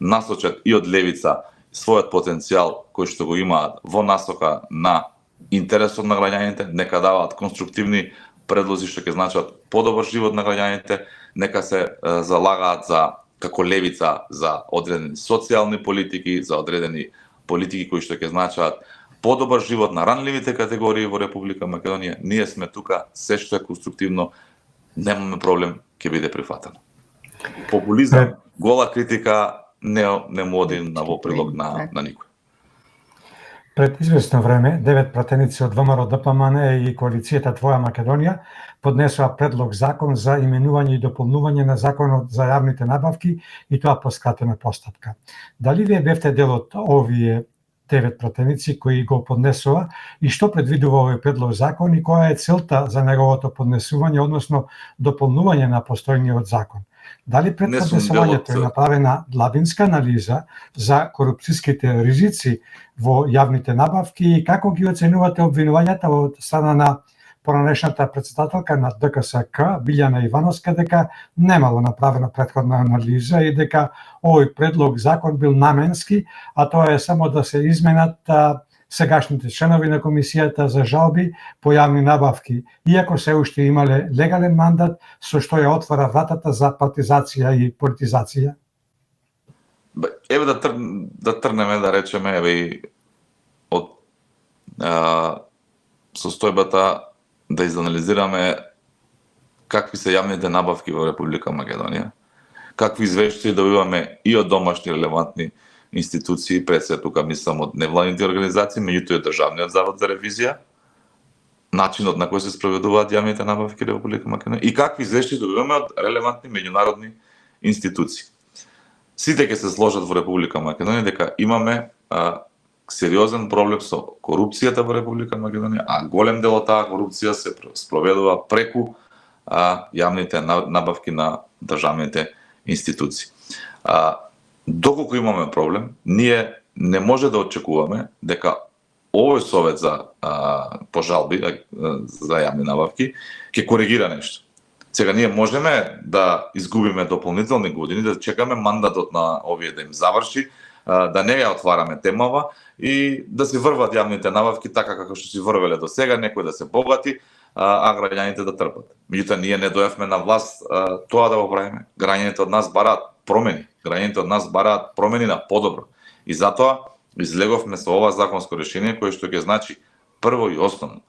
насочат и од левица својот потенцијал кој што го имаат во насока на интересот на граѓаните, нека даваат конструктивни предлози што ќе значат подобар живот на граѓаните, нека се залагаат за како левица за одредени социјални политики, за одредени политики кои што ќе значат подобар живот на ранливите категории во Република Македонија. Ние сме тука, се што е конструктивно, немаме проблем, ќе биде прифатено. Популизам, гола критика не му оди на во прилог на никој. Пред известно време, 9 пратеници од ВМРО ДПМН и коалицијата Твоја Македонија поднесоа предлог закон за именување и дополнување на законот за јавните набавки и тоа по скратена постапка. Дали вие бевте дел од овие 9 пратеници кои го поднесува и што предвидува овој предлог закон и која е целта за неговото поднесување, односно дополнување на постојниот закон? Дали пред поднесувањето е направена длабинска анализа за корупцијските ризици во јавните набавки и како ги оценувате обвинувањата од страна на поранешната председателка на ДКСК, Билјана Ивановска, дека немало направена претходна анализа и дека овој предлог закон бил наменски, а тоа е само да се изменат сегашните членови на комисијата за жалби по јавни набавки, иако се уште имале легален мандат со што ја отвара вратата за партизација и политизација? Еве да трнеме да речеме еве од состојбата да изанализираме какви се јавните набавки во Република Македонија, какви извештаи добиваме и од домашни релевантни институции, пред се тука мислам од невладните организации, меѓутоа и Државниот завод за ревизија, начинот на кој се спроведуваат јавните набавки во Република Македонија и какви извештаи добиваме од релевантни меѓународни институции. Сите ќе се сложат во Република Македонија дека имаме сериозен проблем со корупцијата во Република Македонија, а голем дел од таа корупција се спроведува преку јавните набавки на државните институции. Доколку имаме проблем, ние не може да очекуваме дека овој совет за по жалби за јавни набавки ќе коригира нешто. Сега ние можеме да изгубиме дополнителни години, да чекаме мандатот на овие да им заврши, да не ја отвараме темава и да се врват јавните набавки така како што си врвеле до сега, некој да се богати, а граѓаните да трпат. Меѓутоа ние не дојавме на власт тоа да го правиме. Граѓаните од нас бараат промени. Граѓаните од нас бараат промени на подобро. И затоа излеговме со ова законско решение кое што ќе значи прво и основно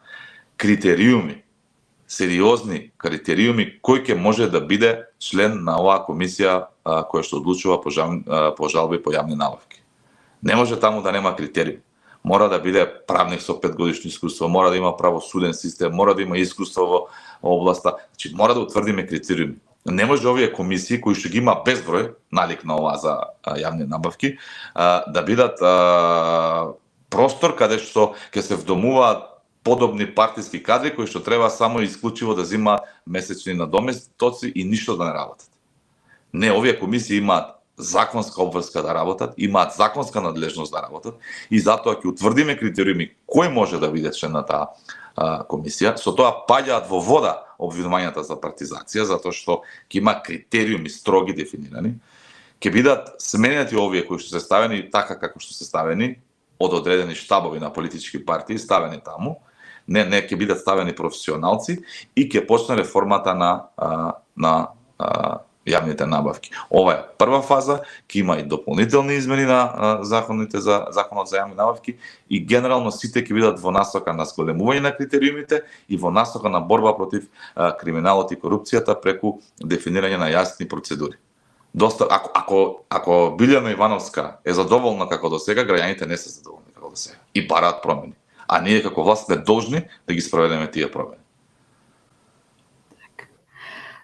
критериуми, сериозни критериуми кој ќе може да биде член на оваа комисија која што одлучува по жалби по јавни набавки. Не може таму да нема критериум. Мора да биде правник со 5 годишно искуство, мора да има правосуден систем, мора да има искуство во областа. Значи мора да утврдиме критериуми. Не може овие комисии кои што ги има безброј налик на ова за јавни набавки да бидат простор каде што ќе се вдомуваат подобни партиски кадри кои што треба само и исклучиво да земаат месечни надоместоци и ништо да не работат. Не, овие комисии имаат законска обврска да работат, имаат законска надлежност да работат и затоа ќе утврдиме критериуми кој може да биде член на таа комисија. Со тоа паѓаат во вода обвинувањата за партизација, затоа што ќе има критериуми строги дефинирани. Ќе бидат сменети овие кои што се ставени така како што се ставени од одредени штабови на политички партии, ставени таму. Не ќе бидат ставени професионалци и ќе почне реформата на јавните набавки. Ова е прва фаза, ќе има и дополнителни измени на законот за јавни набавки и генерално сите ќе бидат во насока на зголемување на критериумите и во насока на борба против криминалот и корупцијата преку дефинирање на јасни процедури. Ако Билјана Ивановска е задоволна како до сега, граѓаните не се задоволни како до сега и бараат промени. А ние како власт сме должни да ги спроведеме тие промени.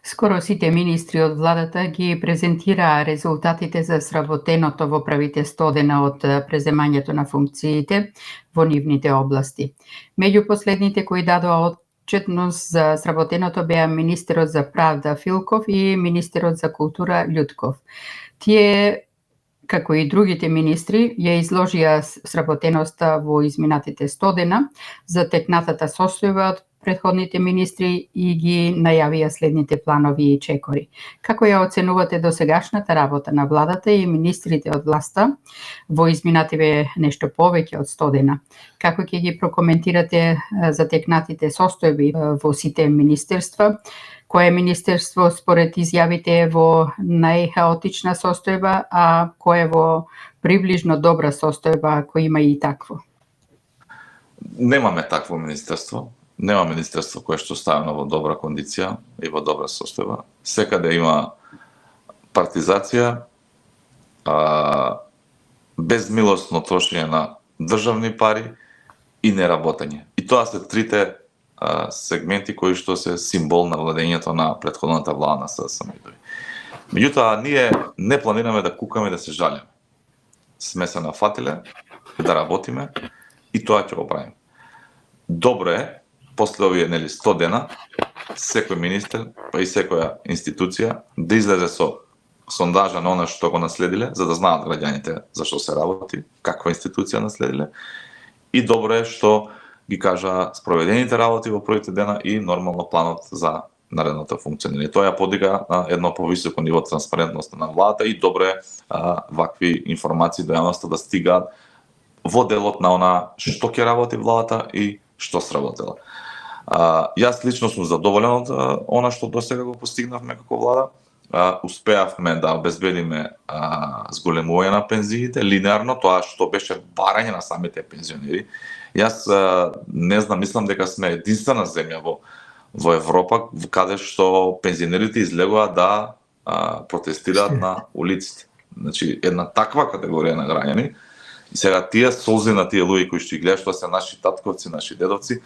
Скоро сите министри од владата ги презентираа резултатите за сработеното во првите 100 дена од преземањето на функциите во нивните области. Меѓу последните кои дадоа отчетност за сработеното беа министерот за правда Филков и министерот за култура Љутков. Тие, како и другите министри, ја изложија сработеноста во изминатите 100 дена за текнатата состојба од претходните министри и ги најавија следните планови и чекори. Како ја оценувате досегашната работа на владата и министрите од власта во изминативе нешто повеќе од 100 дена? Како ќе ги прокоментирате затекнатите состојби во сите министерства? Кое министерство според изјавите е во најхаотична состојба, а кое во приближно добра состојба, кој има и такво? Немаме такво министерство. Нема министерство кое што ставено во добра кондиција и во добра состојба. Секаде има партизација, безмилостно трошење на државни пари и неработење. И тоа се трите сегменти кои што се символ на владењето на претходната влада на СДСМ. Меѓутоа, ние не планираме да кукаме и да се жалиме. Сме се нафатиле да работиме и тоа ќе го правиме. Добро е, после овие 100 дена, секој министер, па и секоја институција да излезе со сондажа на она што го наследиле, за да знаат граѓаните за што се работи, каква институција наследиле. И добро е што ги кажа спроведените работи во првите дена и нормално планот за наредното функционирање. Тоа ја подига на едно повисоко ниво транспарентност на владата и добро е вакви информации до јавноста да стигаат во делот на она што ќе работи владата и што сработила. Јас лично сум задоволен од она што досега го постигнавме како влада. Успеавме да обезбедиме зголемување на пензиите, линеарно, тоа што беше барање на самите пензионери. Јас не знам, мислам дека сме единствена земја во Европа каде што пензионерите излегуваат да протестираат на улиците. Значи, една таква категорија на граѓани. И сега тие солзи на тие луѓе кои што ги гледаш, тоа се наши татковци, наши дедовци,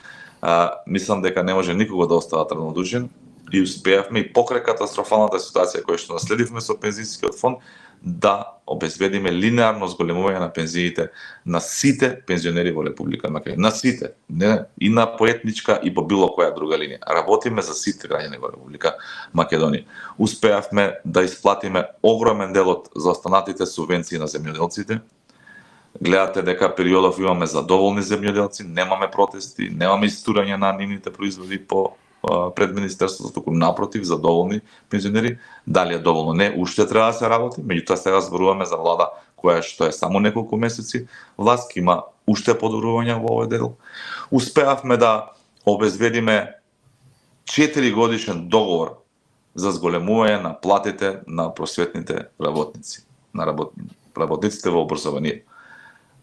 мислам дека не може никого да остават равнодушен. И успеавме и покрај катастрофалната ситуација која што наследивме со пензискиот фонд да обезбедиме линеарно зголемување на пензиите на сите пензионери во Република Македонија. На сите, не и на поетничка и по било која друга линија. Работиме за сите граѓани во Република Македонија. Успеавме да исплатиме огромен дел од заостанатите субвенции на земјоделците. Гледате дека периодов имаме задоволни земјоделци, немаме протести, немаме истурање на нивните производи пред Министерството, туку напротив, задоволни пензионери. Дали е доволно? Не, уште треба да се работи, меѓутоа сега зборуваме за влада која што е само неколку месеци власт, има уште подобрувања во овој дел. Успеавме да обезбедиме 4 годишен договор за зголемување на платите на просветните работници, на работниците во образование.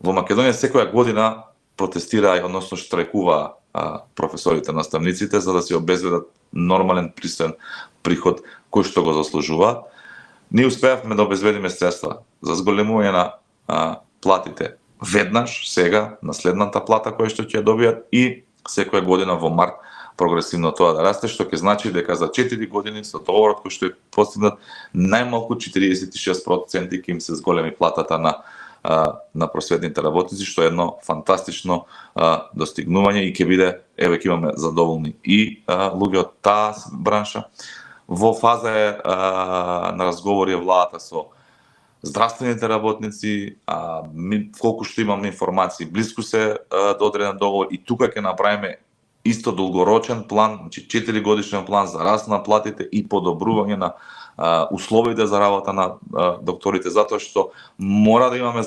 Во Македонија секоја година протестира, односно штрajkува професорите, наставниците, за да се обезбедат нормален пристоен приход кој што го заслужуваат. Ние успеавме да обезбедиме средства за зголемување на платите веднаш, сега, на следната плата која што ќе добијат и секоја година во март прогресивно тоа да расте, што ќе значи дека за 4 години со договорот кој што е постигнат најмалку 46% ќе им се зголеми платата на просветните работници, што е едно фантастично достигнување и ќе биде, еве ќе имаме задоволни и луѓе од таа бранша. Во фаза е на разговори владата со здравствените работници, колку што имаме информации, близко се до одреден договор и тука ќе направиме исто долгорочен план, значи 4 годишен план за раст на платите и подобрување на условите за работа на докторите, затоа што мора да имаме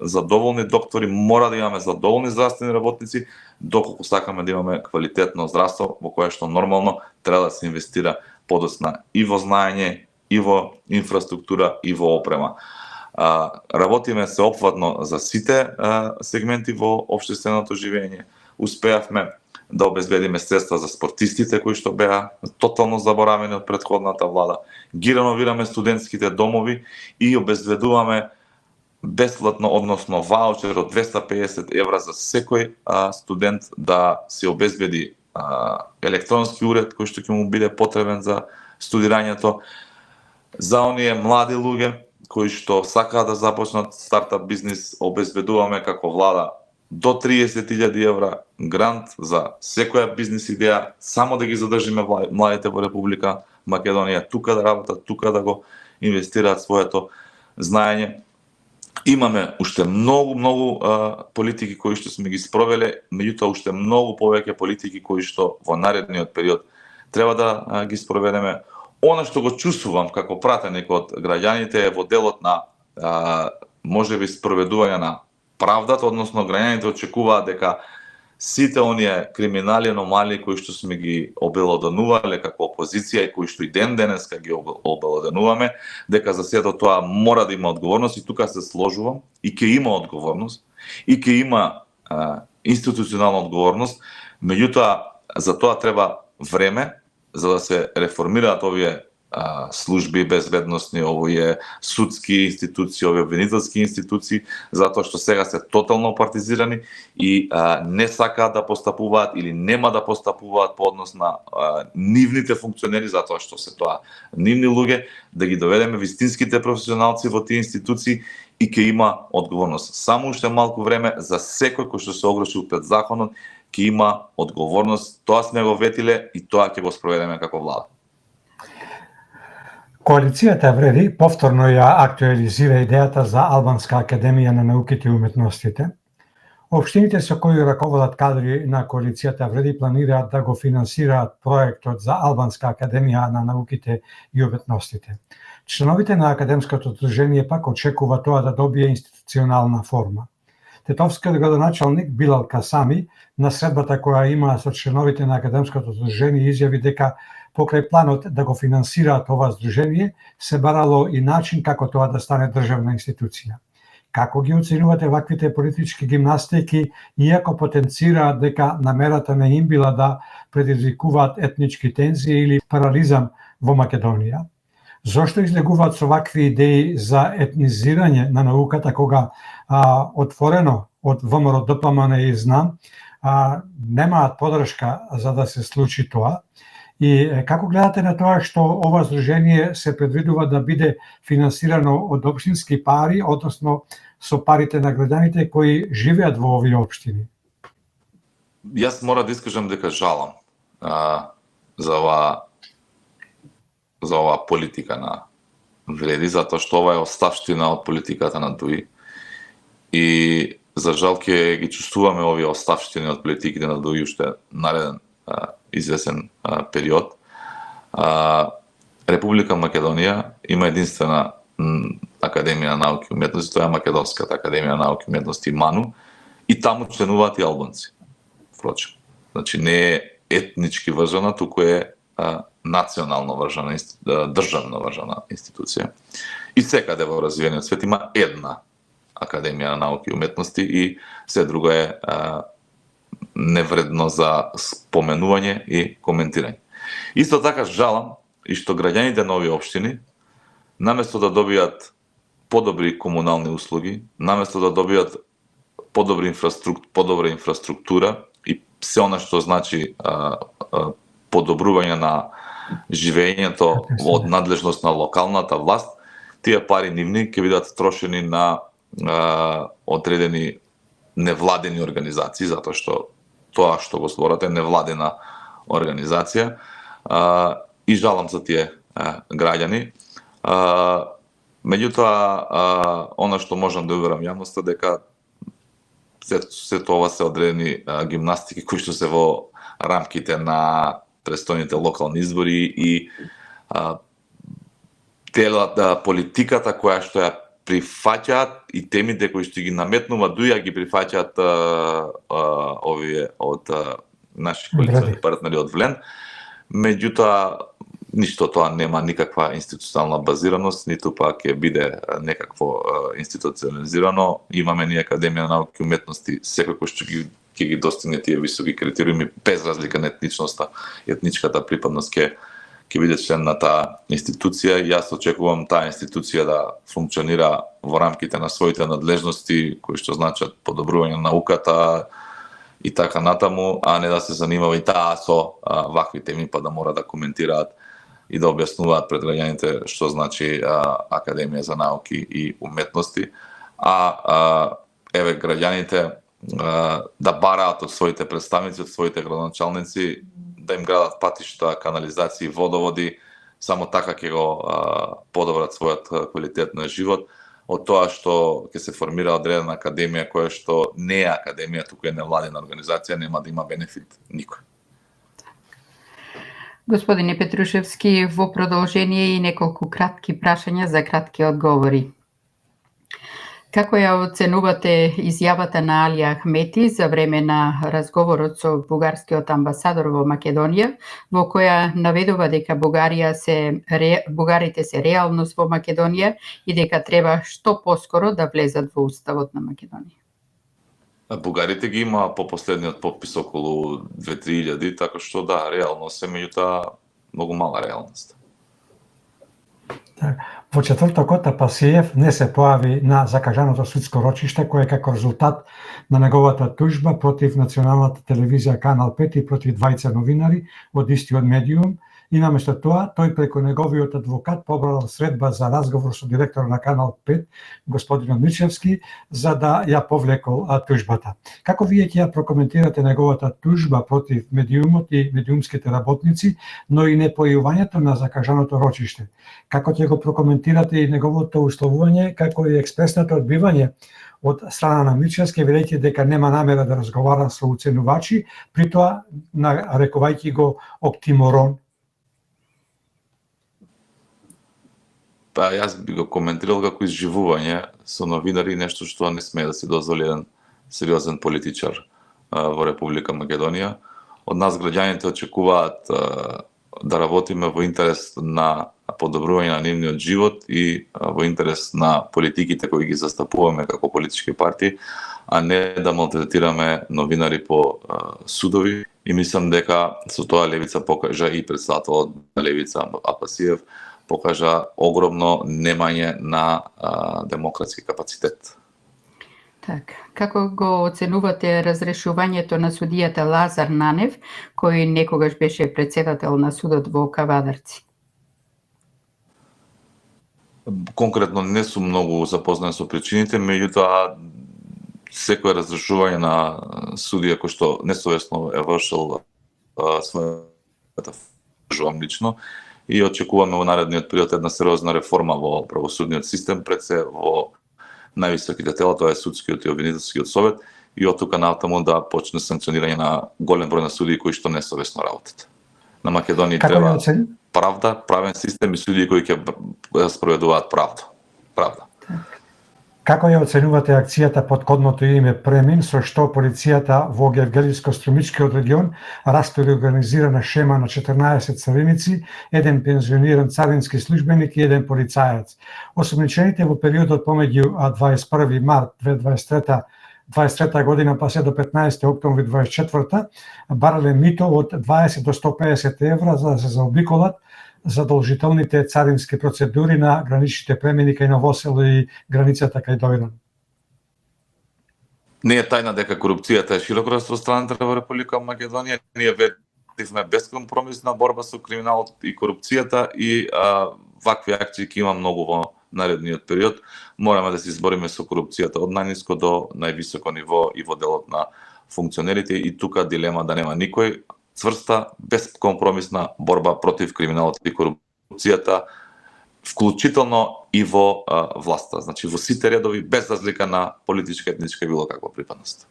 задоволни доктори, мора да имаме задоволни здравствени работници, доколку сакаме да имаме квалитетно здравство во кое што нормално треба да се инвестира подоцна и во знаење, и во инфраструктура, и во опрема. Работиме сеопфатно за сите сегменти во општественото живење. Успеавме да обезбедиме средства за спортистите кои што беа тотално заборавени од претходната влада. Ги реновираме студентските домови и обезбедуваме бесплатно, односно ваучер од 250 евра за секој студент да се обезбеди електронски уред кој што ќе му биде потребен за студирањето. За оние млади луѓе кои што сакаат да започнат стартап бизнис, обезбедуваме како влада до 30.000 евра грант за секоја бизнис идеја, само да ги задржиме младите во Република Македонија, тука да работат, тука да го инвестираат своето знаење. Имаме уште многу политики кои што сме ги спровеле, меѓутоа уште многу повеќе политики кои што во наредниот период треба да ги спроведеме. Она што го чувствувам како пратеник од граѓаните е во делот на можеби спроведување на правдата, односно граѓаните очекуваат дека сите оние криминали аномалии кои што сме ги обелоденувале како опозиција и кои што и ден денеска ги обелоденуваме, дека за сето тоа мора да има одговорност и тука се сложувам и ќе има одговорност и ќе има институционална одговорност, меѓутоа за тоа треба време за да се реформираат овие служби безбедносни, овие судски институции, овие обвинителски институции, затоа што сега се тотално партизирани и не сакаат да постапуваат или нема да постапуваат по однос на нивните функционери, затоа што се тоа нивни луѓе, да ги доведеме вистинските професионалци во тие институции и ќе има одговорност. Само уште малку време за секој кој што се огрешил пред законот, ќе има одговорност. Тоа сме го ветиле и тоа ќе го спроведеме како влада. Коалицијата Вреди повторно ја актуализира идејата за Албанска академија на науките и уметностите. Општините со кои раководат кадри на коалицијата Вреди планираат да го финансираат проектот за Албанска академија на науките и уметностите. Членовите на академското здружение пак очекува тоа да добие институционална форма. Тетовскиот градоначалник Билал Касами на средбата која има со членовите на академското здружение изјави дека покрај планот да го финансираат ова здружение се барало и начин како тоа да стане државна институција. Како ги оценувате ваквите политички гимнастики, иако потенцираат дека намерата не им била да предизвикуваат етнички тензии или парализам во Македонија? Зошто излегуваат со вакви идеи за етнизирање на науката кога отворено од ВМРО ДПМН и ЗНАМ немаат подршка за да се случи тоа? И како гледате на тоа што ова здружение се предвидува да биде финансирано од општински пари, односно со парите на граѓаните кои живеат во овие општини? Јас мора да искажам дека жалам за ова политика на Вреди, затоа што ова е оставштина од политиката на ДУИ. И за жал ќе ги чувствуваме овие оставштини од политиките на ДУИ уште нареден извесен период. Република Македонија има единствена академија на науки и уметности, тоа е Македонската академија на науки и уметности МАНУ, и таму членуваат и албанци. Впрочем, значи не е етнички вржана, туку е национално вржана, државно вржана институција. И секаде во развиениот свет има една академија на науки и уметности и се друго е невредно за споменување и коментирање. Исто така жалам и што граѓаните на овие општини, наместо да добијат подобри комунални услуги, наместо да добијат подобра инфраструктура и се она што значи подобрување на живењето од надлежност на локалната власт, тие пари нивни ќе бидат трошени на одредени невладени организации, затоа што тоа што го зборате е невладена организација, и жалам за тие граѓани. Меѓутоа, она што можам да уверам јавноста дека се тоа се одредени гимнастики кои што се во рамките на престојните локални избори и целата политиката која што ја прифаќаат и темите кои што ги наметнуваат, дуја ги прифаќаат овие од наши коалициони партнери од ВЛЕН. Меѓутоа, ништо тоа нема никаква институционална базираност, ниту пак ќе биде некакво институционализирано. Имаме ние Академија на науки и уметности, секој кој што ќе ги достигне тие високи критериуми, без разлика на етничноста, етничката припадност ќе биде член на таа институција. Јас очекувам таа институција да функционира во рамките на своите надлежности, кои што значат подобрување на науката и така натаму, а не да се занимава и таа со вакви теми, па да мора да коментираат и да објаснуваат пред граѓаните што значи Академија за науки и уметности. Еве граѓаните да бараат од своите представници, од своите градоначалници, да им градат патишта, канализации, водоводи, само така ќе го подобрат својот квалитет на живот, од тоа што ќе се формира одредена академија која што не е академија, туку е невладина организација, нема да има бенефит никој. Господине Петрушевски, во продолжение и неколку кратки прашања за кратки одговори. Како ја оценувате изјавата на Али Ахмети за време на разговорот со бугарскиот амбасадор во Македонија, во која наведува дека бугарите се реалност во Македонија и дека треба што поскоро да влезат во уставот на Македонија? Бугарите ги има по последниот попис околу 2-3 илјади, така што да, реалност е, меѓутоа многу мала реалност. Во четвртокот Апасиев не се појави на закажаното судско рочиште, кое како резултат на неговата тужба против националната телевизија Канал 5 и против двајца новинари од истиот медиум, и наместо тоа, тој преку неговиот адвокат побрал средба за разговор со директор на Канал 5, господинот Мичевски, за да ја повлекол тужбата. Како вие ќе ја прокоментирате неговата тужба против медиумот и медиумските работници, но и непојувањето на закажаното рочиште? Како ќе го прокоментирате и неговото условување, како и експресното одбивање од страна на Мичевски, велејќи дека нема намера да разговара со уценувачи, при тоа нарекувајќи го октиморон? Па јас би го коментирал како изживување со новинари, нешто што не смее да си дозволи еден сериозен политичар во Република Македонија. Од нас граѓаните очекуваат да работиме во интерес на подобрување на нивниот живот и во интерес на политиките кои ги застапуваме како политички партии, а не да малтретираме новинари по судови. И мислам дека со тоа Левица покажа, и председателот на Левица Апасиев покажа огромно немање на демократски капацитет. Так, како го оценувате разрешувањето на судијата Лазар Нанев, кој некогаш беше председател на судот во Кавадарци? Конкретно не сум многу запознат со причините, меѓутоа секое разрешување на судија кој што несовесно е вршил својата функција лично, и очекуваме во наредниот период една сериозна реформа во правосудниот систем, пред се во највисоките тела, тоа е судскиот и обвинителскиот совет, и од тука натаму да почне санкционирање на голем број на судии кои што несовесно работат. На Македонија треба правда, правен систем и судии кои ќе спроведуваат правда. Како ја оценувате акцијата под кодното име Премин, со што полицијата во Гевгелиско-Струмичкиот регион растори организирана шема на 14 цариници, еден пензиониран царински службеник и еден полицаец. Осомничените во периодот помеѓу 21 март 2023 година па се до 15 октомври 2024 барале мито од 20 до 150 евра за да се заобиколат задолжителните царински процедури на граничните премини кај Новосело и границата кај Дојран. Не е тајна дека корупцијата е широко распространета во Република Македонија. Ние ведивме бескомпромисна борба со криминалот и корупцијата и вакви акции ќе има многу во наредниот период. Мораме да се избориме со корупцијата од најниско до највисоко ниво и во делот на функционерите, и тука дилема да нема никој. Цврста, бескомпромисна борба против криминалот и корупцијата, вклучително и во власта, значи во сите редови, без разлика на политичка, етничка и било каква припадност.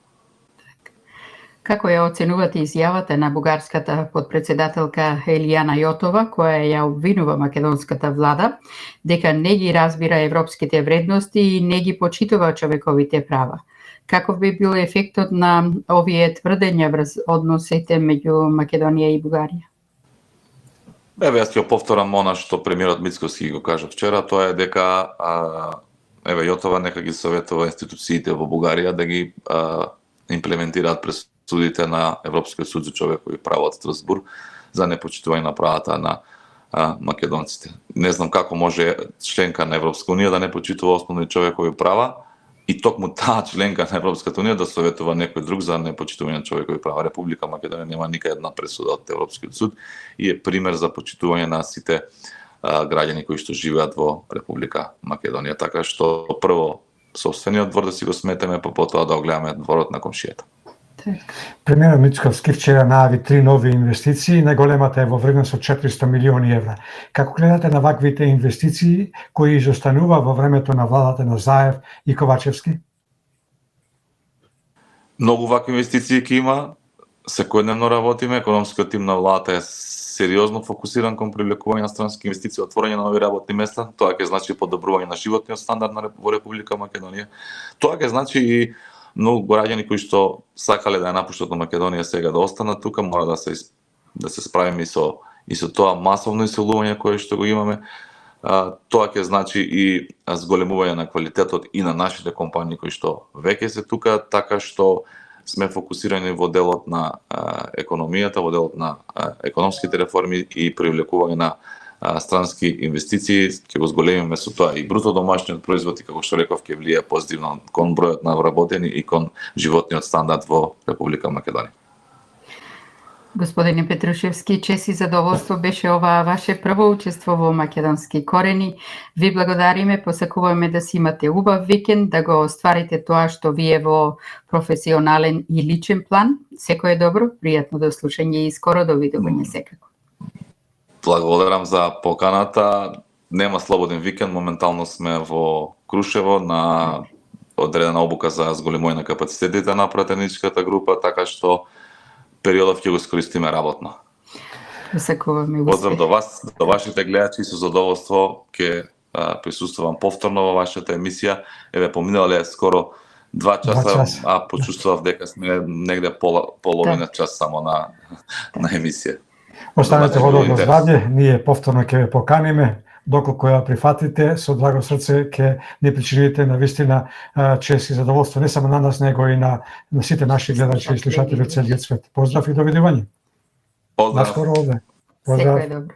Како ја оценувате изјавата на бугарската подпредседателка Елијана Јотова, која ја обвинува македонската влада дека не ги разбира европските вредности и не ги почитува човековите права? Каков би бил ефектот на овие тврдења врз односите меѓу Македонија и Бугарија? Јас ќе повторам она што премиерот Мицкоски го кажа вчера, тоа е дека Јотова нека ги советува институциите во Бугарија да ги имплементираат пресудите на Европскиот суд за човекови права од Страсбург за непочитување на правата на македонците. Не знам како може членка на Европска унија да не почитува основни човекови права, и токму таа членка на Европската унија да советува некој друг за непочитување на човекови права. Република Македонија нема никаде една пресуда од Европскиот суд и е пример за почитување на сите граѓани кои што живеат во Република Македонија. Така што прво сопствениот двор да си го сметеме, па потоа да огледаме дворот на комшијата. Премиерот Мицкоски вчера најави 3 нови инвестиции, најголемата е во вредност од 400 милиони евра. Како гледате на ваквите инвестиции кои изостанува во времето на владата на Заев и Ковачевски? Многу вакви инвестиции ќе има, секојдневно работиме, економскиот тим на владата е сериозно фокусиран кон привлекување на странски инвестиции, отворање на нови работни места. Тоа ќе значи подобрување на животниот стандард во Република Македонија. Тоа ќе значи и многу граѓани кои што сакале да ја напуштат на Македонија сега да останат тука, мора да се справиме и со тоа масовно иселување кое што го имаме. Тоа ќе значи и зголемување на квалитетот и на нашите компании кои што веќе се тука, така што сме фокусирани во делот на економијата, во делот на економските реформи и привлекување на странски инвестиции, ќе го зголемиме со тоа и бруто домашниот производ и, како што реков, ќе влие позитивно кон бројот на вработени и кон животниот стандард во Република Македонија. Господине Петрушевски, чест и задоволство беше ова ваше прво учество во Македонски корени. Ви благодариме, посакуваме да си имате убав викенд, да го остварите тоа што вие во професионален и личен план. Секое добро, пријатно до слушање и скоро довидување секако. Благодарам за поканата. Нема слободен викенд, моментално сме во Крушево на одредена обука за зголемување на капацитетите на пратеничката група, така што периодов ќе го искористиме работно. Посакуваме успех. Поздрав до вас, до вашите гледачи, со задоволство ќе присуствувам повторно во вашата емисија. Еве поминале скоро 2 часа, а почувствував дека сме негде половина час само на емисија. Останете во добро здравје, ние повторно ќе ве поканиме, доколку ја прифатите, со драго срце ќе не причините на вистина чест и задоволство не само на нас, него и на сите наши гледачи и слушатели од целиот свет. Поздрав и довидување. Поздрав. Наскоро овде. Секое добро.